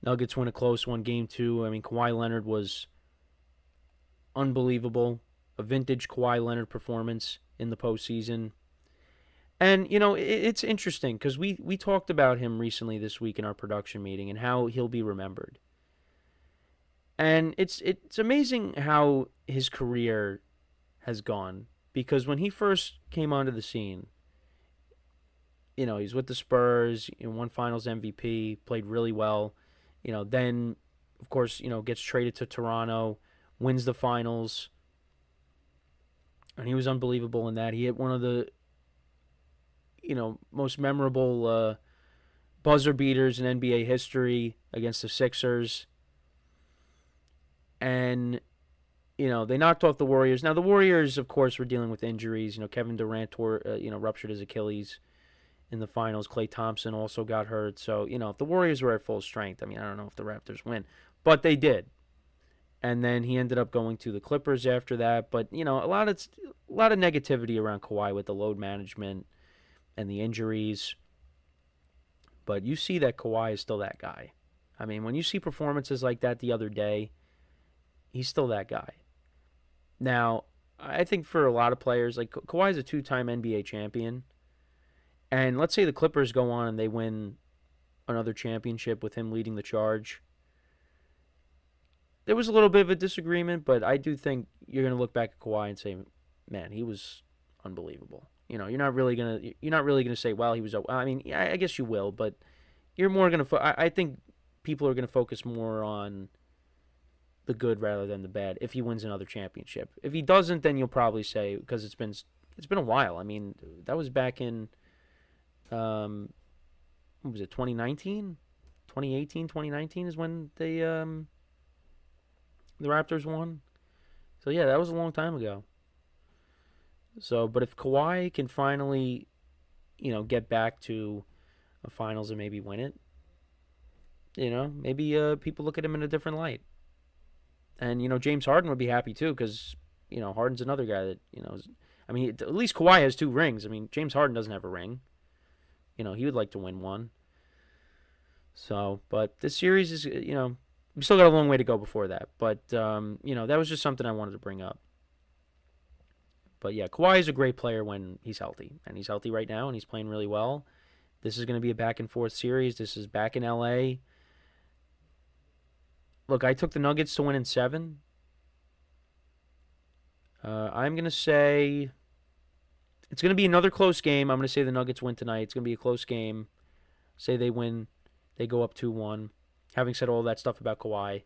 Nuggets win a close one. Game 2, Kawhi Leonard was unbelievable. A vintage Kawhi Leonard performance in the postseason. And, it's interesting because we talked about him recently this week in our production meeting and how he'll be remembered. And it's amazing how his career has gone, because when he first came onto the scene, he's with the Spurs, won Finals MVP, played really well. Then, of course, gets traded to Toronto, wins the Finals, and he was unbelievable in that. He hit one of the, most memorable buzzer beaters in NBA history against the Sixers. And, they knocked off the Warriors. Now, the Warriors, of course, were dealing with injuries. Kevin Durant ruptured his Achilles in the finals. Klay Thompson also got hurt. So, if the Warriors were at full strength, I don't know if the Raptors win. But they did. And then he ended up going to the Clippers after that. But, a lot of negativity around Kawhi with the load management and the injuries. But you see that Kawhi is still that guy. When you see performances like that the other day, he's still that guy. Now, I think for a lot of players, like Kawhi's a 2-time NBA champion. And let's say the Clippers go on and they win another championship with him leading the charge. There was a little bit of a disagreement, but I do think you're going to look back at Kawhi and say, man, he was unbelievable. You're not really gonna say, well, he was. I mean, I guess you will, but you're more gonna. I think people are gonna focus more on the good rather than the bad if he wins another championship. If he doesn't, then you'll probably say, because it's been a while. I mean, that was back in what was it, 2019? 2018, 2019 is when the Raptors won. So yeah, that was a long time ago. So, but if Kawhi can finally, get back to a finals and maybe win it, maybe people look at him in a different light. And, James Harden would be happy too, because, Harden's another guy that, I mean, at least Kawhi has 2 rings. I mean, James Harden doesn't have a ring. He would like to win one. So, but this series is, we still got a long way to go before that. But, that was just something I wanted to bring up. But yeah, Kawhi is a great player when he's healthy. And he's healthy right now, and he's playing really well. This is going to be a back-and-forth series. This is back in L.A. Look, I took the Nuggets to win in 7. I'm going to say it's going to be another close game. I'm going to say the Nuggets win tonight. It's going to be a close game. Say they win. They go up 2-1. Having said all that stuff about Kawhi.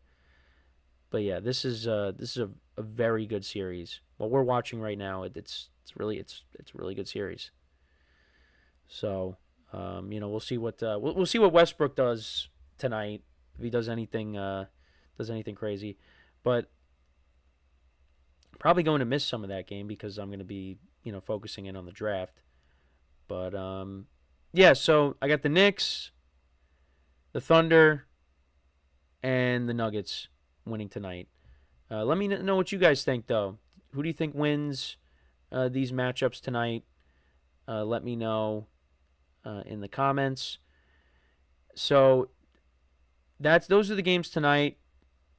But yeah, this is a very good series. What we're watching right now, it's a really good series. So, we'll see what we'll see what Westbrook does tonight, if he does anything crazy. But probably going to miss some of that game because I'm going to be, focusing in on the draft. But yeah, so I got the Knicks, the Thunder, and the Nuggets winning tonight. Let me know what you guys think, though. Who do you think wins these matchups tonight? Let me know in the comments. So those are the games tonight.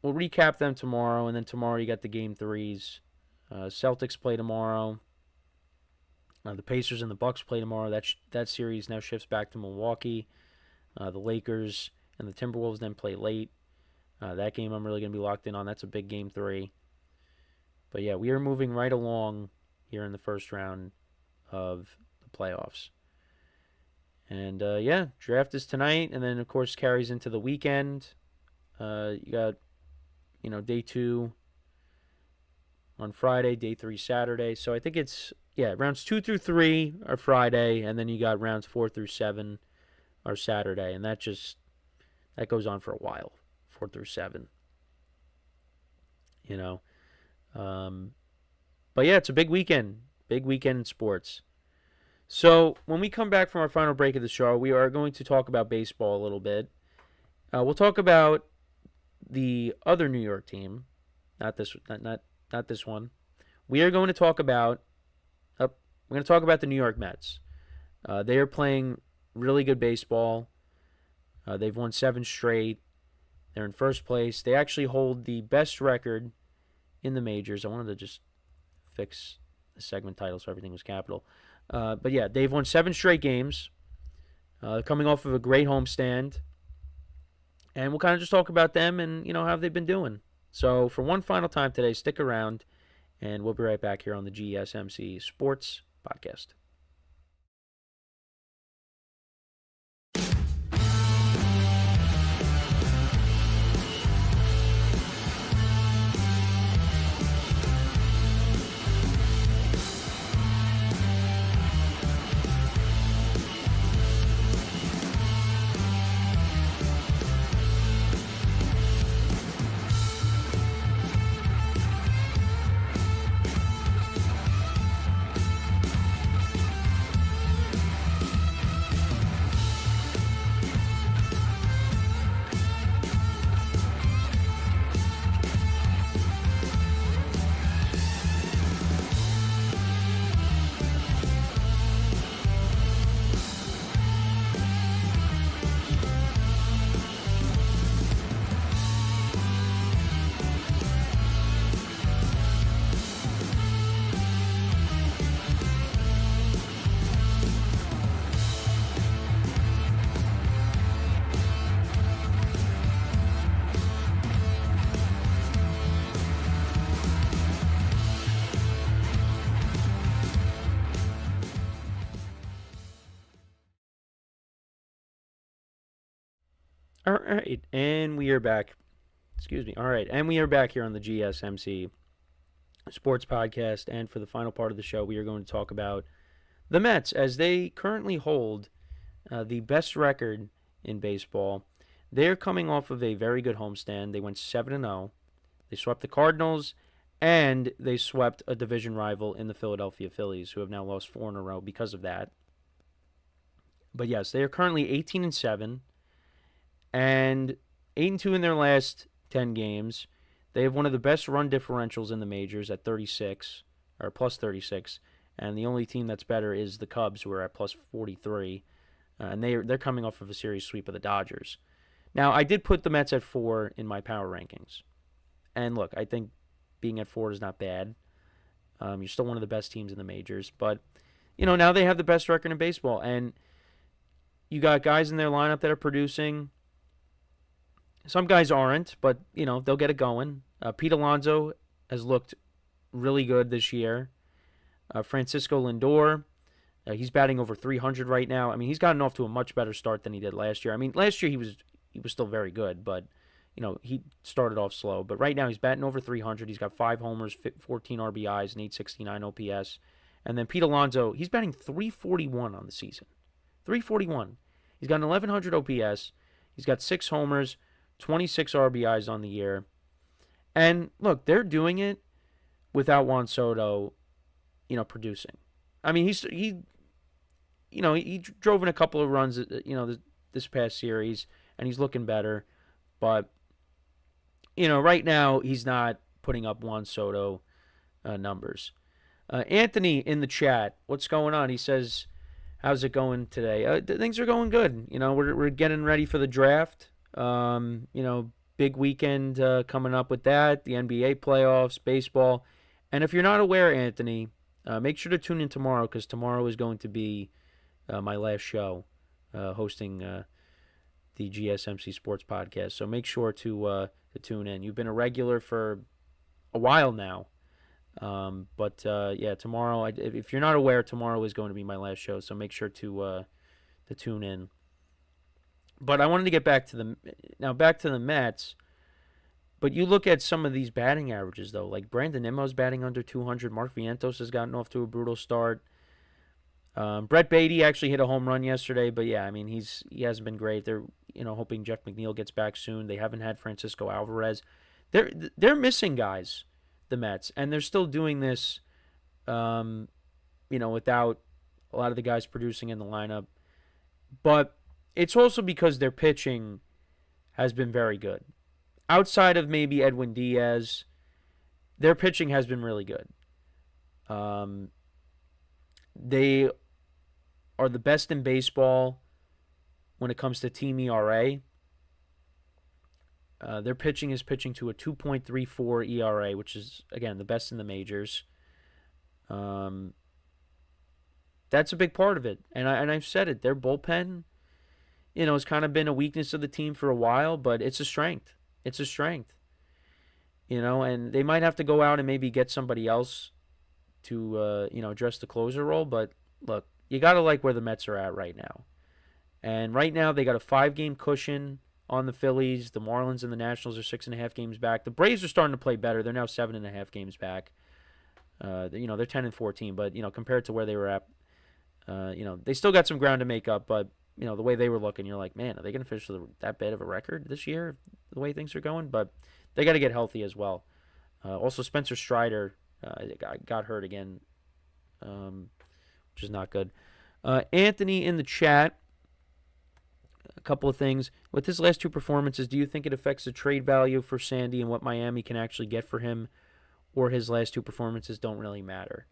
We'll recap them tomorrow, and then tomorrow you got the game 3s. Celtics play tomorrow. The Pacers and the Bucks play tomorrow. That series now shifts back to Milwaukee. The Lakers and the Timberwolves then play late. That game I'm really going to be locked in on. That's a big game 3. But yeah, we are moving right along here in the first round of the playoffs. And yeah, draft is tonight, and then of course carries into the weekend. You got, day 2 on Friday, day 3 Saturday. So I think it's, rounds 2 through 3 are Friday, and then you got rounds 4 through 7 are Saturday, and that goes on for a while, 4 through 7. But yeah, it's a big weekend in sports. So when we come back from our final break of the show, we are going to talk about baseball a little bit. We'll talk about the other New York team, not this one. We are going to talk about the New York Mets. They are playing really good baseball. They've won 7 straight. They're in first place. They actually hold the best record in the majors. I wanted to just fix the segment title so everything was capital. But yeah, they've won 7 straight games, coming off of a great homestand. And we'll kind of just talk about them and, how they've been doing. So for one final time today, stick around, and we'll be right back here on the GSMC Sports Podcast. All right, and we are back. Excuse me. All right, and we are back here on the GSMC Sports Podcast. And for the final part of the show, we are going to talk about the Mets as they currently hold the best record in baseball. They're coming off of a very good homestand. They went 7-0. They swept the Cardinals, and they swept a division rival in the Philadelphia Phillies, who have now lost 4 in a row because of that. But yes, they are currently 18-7. And 8-2 in their last 10 games. They have one of the best run differentials in the majors at 36, or plus 36. And the only team that's better is the Cubs, who are at plus 43. And they're coming off of a series sweep of the Dodgers. Now, I did put the Mets at 4 in my power rankings. And look, I think being at 4 is not bad. You're still one of the best teams in the majors. But, now they have the best record in baseball. And you got guys in their lineup that are producing. Some guys aren't, but, they'll get it going. Pete Alonso has looked really good this year. Francisco Lindor, he's batting over 300 right now. I mean, he's gotten off to a much better start than he did last year. I mean, last year he was still very good, but, he started off slow. But right now he's batting over 300. He's got 5 homers, 14 RBIs, and 869 OPS. And then Pete Alonso, he's batting 341 on the season. 341. He's got an 1100 OPS. He's got 6 homers, 26 RBIs on the year. And look, they're doing it without Juan Soto, producing. I mean, he drove in a couple of runs, this past series, and he's looking better. But, right now he's not putting up Juan Soto numbers. Anthony in the chat, what's going on? He says, how's it going today? Things are going good. We're getting ready for the draft. Big weekend coming up with that, the NBA playoffs, baseball. And if you're not aware, Anthony, make sure to tune in tomorrow, because tomorrow is going to be my last show hosting the GSMC Sports Podcast. So make sure to tune in. You've been a regular for a while now. But tomorrow, if you're not aware, tomorrow is going to be my last show. So make sure to tune in. But I wanted to get back to the Mets. But you look at some of these batting averages, though. Like Brandon Nimmo's batting under 200. Mark Vientos has gotten off to a brutal start. Brett Beatty actually hit a home run yesterday. But, yeah, I mean, he hasn't been great. They're, hoping Jeff McNeil gets back soon. They haven't had Francisco Alvarez. They're missing guys, the Mets. And they're still doing this, without a lot of the guys producing in the lineup. But it's also because their pitching has been very good. Outside of maybe Edwin Diaz, their pitching has been really good. They are the best in baseball when it comes to team ERA. Their pitching is pitching to a 2.34 ERA, which is, again, the best in the majors. That's a big part of it. And I've said it. Their bullpen, has kind of been a weakness of the team for a while, but it's a strength. It's a strength. And they might have to go out and maybe get somebody else to, address the closer role. But, look, you got to like where the Mets are at right now. And right now they got a 5-game cushion on the Phillies. The Marlins and the Nationals are 6.5 games back. The Braves are starting to play better. They're now 7.5 games back. They're 10-14, but, compared to where they were at, they still got some ground to make up. But, the way they were looking, you're like, man, are they going to finish with that bad of a record this year, the way things are going? But they got to get healthy as well. Also, Spencer Strider got hurt again, which is not good. Anthony in the chat, a couple of things. With his last 2 performances, do you think it affects the trade value for Sandy and what Miami can actually get for him, or his last 2 performances don't really matter?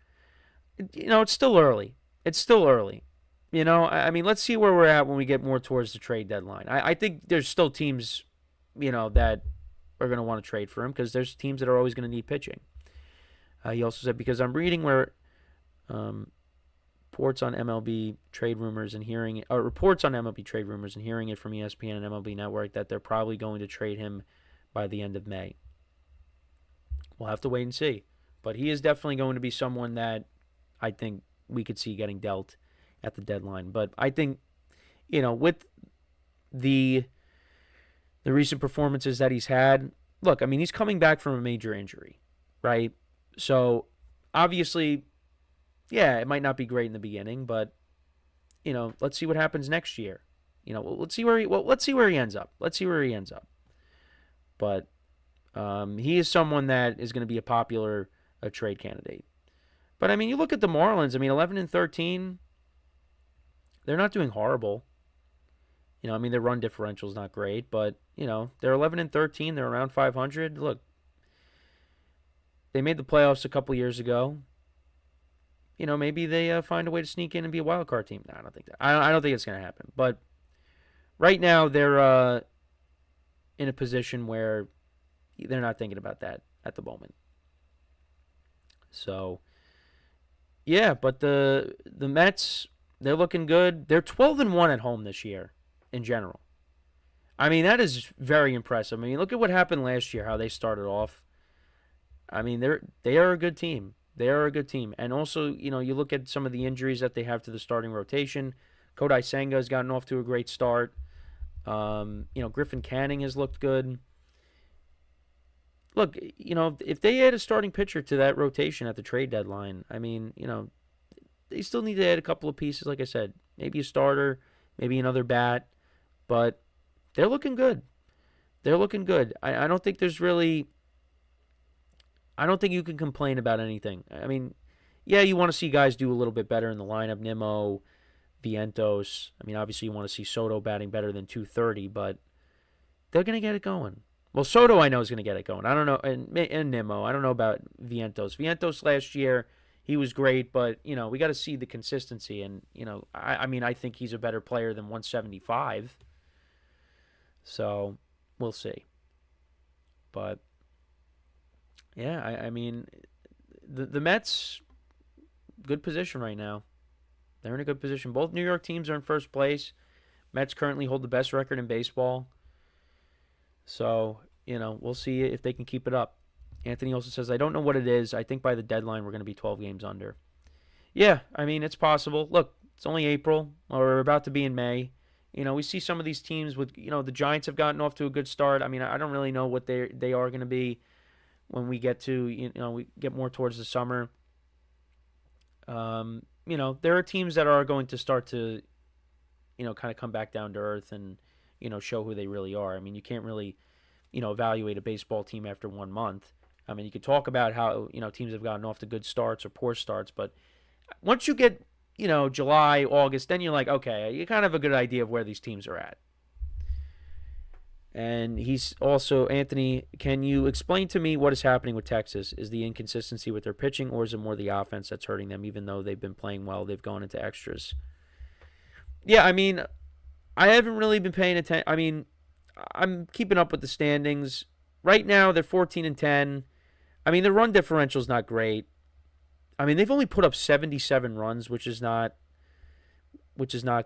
It's still early. It's still early. I mean, let's see where we're at when we get more towards the trade deadline. I think there's still teams, that are going to want to trade for him, because there's teams that are always going to need pitching. He also said, because I'm reading where reports on MLB trade rumors and hearing it from ESPN and MLB Network that they're probably going to trade him by the end of May. We'll have to wait and see. But he is definitely going to be someone that I think we could see getting dealt at the deadline. But I think, with the the recent performances that he's had. Look, I mean, he's coming back from a major injury, right? So, obviously, yeah, it might not be great in the beginning, but, let's see what happens next year. Let's see where he ends up. Let's see where he ends up. But he is someone that is going to be a popular trade candidate. But, I mean, you look at the Marlins. I mean, 11-13, they're not doing horrible. I mean, their run differential is not great, but, they're 11-13. They're around 500. Look, they made the playoffs a couple years ago. Maybe they find a way to sneak in and be a wild card team. No, I don't think that. I don't think it's going to happen. But right now, they're in a position where they're not thinking about that at the moment. So, yeah, but the Mets, they're looking good. They're 12-1 at home this year in general. I mean, that is very impressive. I mean, look at what happened last year, how they started off. I mean, they are a good team. They are a good team. And also, you look at some of the injuries that they have to the starting rotation. Kodai Senga has gotten off to a great start. Griffin Canning has looked good. Look, if they add a starting pitcher to that rotation at the trade deadline, I mean, they still need to add a couple of pieces, like I said. Maybe a starter, maybe another bat. But they're looking good. They're looking good. I don't think there's really... I don't think you can complain about anything. I mean, yeah, you want to see guys do a little bit better in the lineup. Nimmo, Vientos. I mean, obviously you want to see Soto batting better than 230, but they're going to get it going. Well, Soto I know is going to get it going. I don't know, and Nimmo. I don't know about Vientos. Vientos last year, he was great, but, we got to see the consistency. And, I mean, I think he's a better player than 175. So, we'll see. But... yeah, I mean, the Mets, good position right now. They're in a good position. Both New York teams are in first place. Mets currently hold the best record in baseball. So, we'll see if they can keep it up. Anthony also says, I don't know what it is. I think by the deadline we're going to be 12 games under. Yeah, I mean, it's possible. Look, it's only April, or we're about to be in May. We see some of these teams with, the Giants have gotten off to a good start. I mean, I don't really know what they are going to be when we get to, we get more towards the summer. There are teams that are going to start to, kind of come back down to earth and, show who they really are. I mean, you can't really, evaluate a baseball team after 1 month. I mean, you could talk about how, teams have gotten off to good starts or poor starts, but once you get, July, August, then you're like, okay, you kind of have a good idea of where these teams are at. And he's also, Anthony, can you explain to me what is happening with Texas? Is the inconsistency with their pitching, or is it more the offense that's hurting them? Even though they've been playing well, they've gone into extras. Yeah, I mean, I haven't really been paying attention. I mean, I'm keeping up with the standings. Right now, they're 14-10. I mean, their run differential is not great. I mean, they've only put up 77 runs, which is not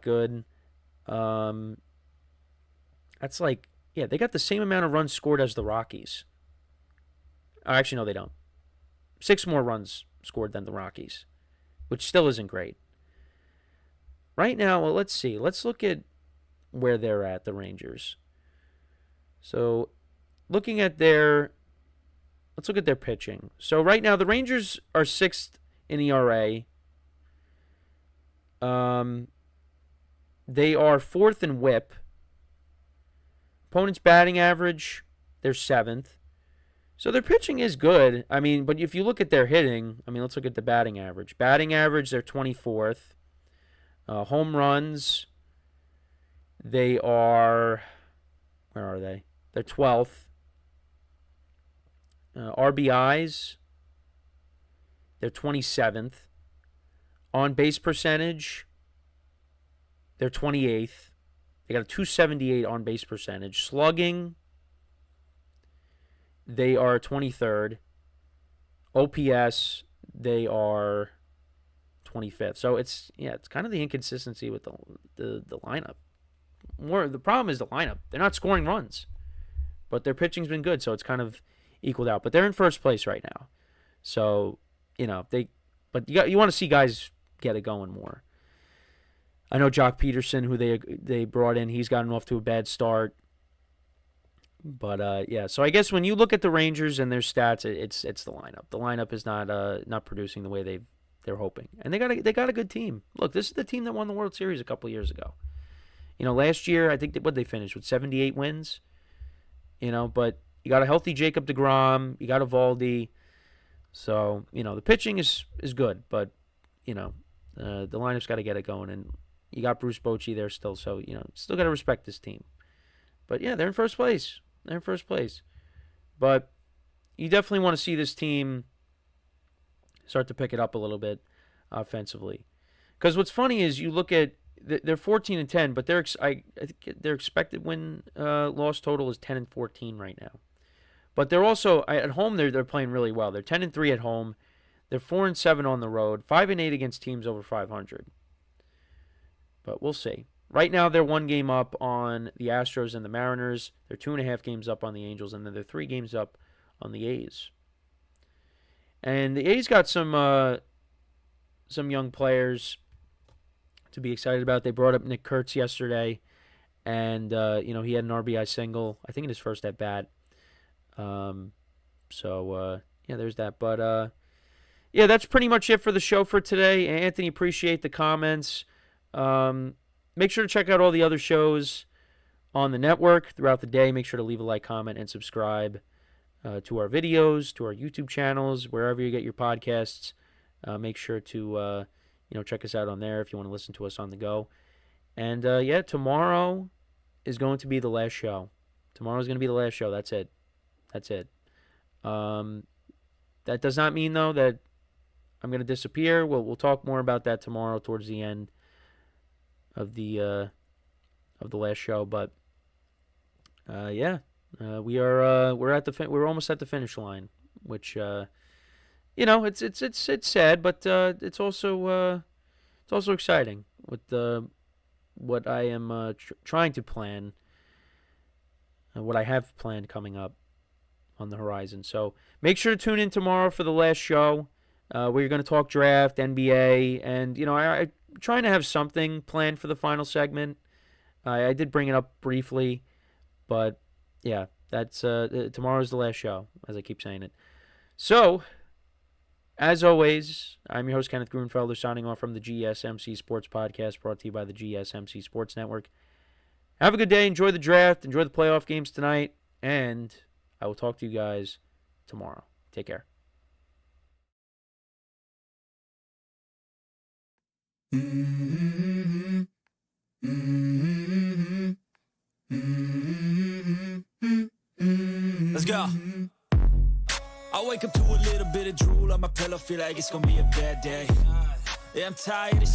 good. That's like, yeah, they got the same amount of runs scored as the Rockies. Oh, actually, no, they don't. 6 more runs scored than the Rockies, which still isn't great. Right now, well, let's see. Let's look at where they're at, the Rangers. So, let's look at their pitching. So, right now, the Rangers are 6th in ERA. They are 4th in WHIP. Opponent's batting average, they're 7th. So their pitching is good. I mean, but if you look at their hitting, I mean, let's look at the batting average. Batting average, they're 24th. Home runs, they are, where are they? They're 12th. RBIs, they're 27th. On base percentage, they're 28th. They got a 278 on base percentage. Slugging, they are 23rd. OPS, they are 25th. So it's kind of the inconsistency with the lineup. The problem is the lineup. They're not scoring runs, but their pitching's been good, so it's kind of equaled out. But they're in first place right now. So, you want to see guys get it going more. I know Jock Peterson, who they brought in, he's gotten off to a bad start. But yeah, so I guess when you look at the Rangers and their stats, it's the lineup. The lineup is not producing the way they're hoping, and they got a good team. Look, this is the team that won the World Series a couple years ago. Last year I think what they finished with 78 wins. But you got a healthy Jacob deGrom, you got Eovaldi, so the pitching is good, but the lineup's got to get it going, and you got Bruce Bochy there still, so still got to respect this team. But yeah, they're in first place. But you definitely want to see this team start to pick it up a little bit offensively. Because what's funny is you look at they're 14-10, but I think their expected win loss total is 10-14 right now. But they're also at home. They're playing really well. They're 10-3 at home. They're 4-7 on the road. 5-8 against teams over 500. But we'll see. Right now, they're 1 game up on the Astros and the Mariners. They're 2.5 games up on the Angels, and then they're 3 games up on the A's. And the A's got some young players to be excited about. They brought up Nick Kurtz yesterday, and he had an RBI single, I think in his first at bat. Yeah, there's that. But yeah, that's pretty much it for the show for today. Anthony, appreciate the comments. Make sure to check out all the other shows on the network throughout the day. Make sure to leave a like, comment, and subscribe to our videos, to our YouTube channels, wherever you get your podcasts. Make sure to check us out on there if you want to listen to us on the go. And yeah, tomorrow is going to be the last show. Tomorrow is going to be the last show. That's it. That does not mean though that I'm going to disappear. We'll talk more about that tomorrow towards the end of the last show. But yeah, we're almost at the finish line, which it's sad, but it's also exciting with what I am trying to plan, what I have planned coming up on the horizon. So make sure to tune in tomorrow for the last show. We're going to talk draft, NBA, and I'm trying to have something planned for the final segment. I did bring it up briefly, but yeah, that's tomorrow's the last show, as I keep saying it. So, as always, I'm your host, Kenneth Grunfelder, signing off from the GSMC Sports Podcast, brought to you by the GSMC Sports Network. Have a good day. Enjoy the draft. Enjoy the playoff games tonight. And I will talk to you guys tomorrow. Take care. Let's go. I wake up to a little bit of drool on my pillow, feel like it's gonna be a bad day. Yeah, I'm tired of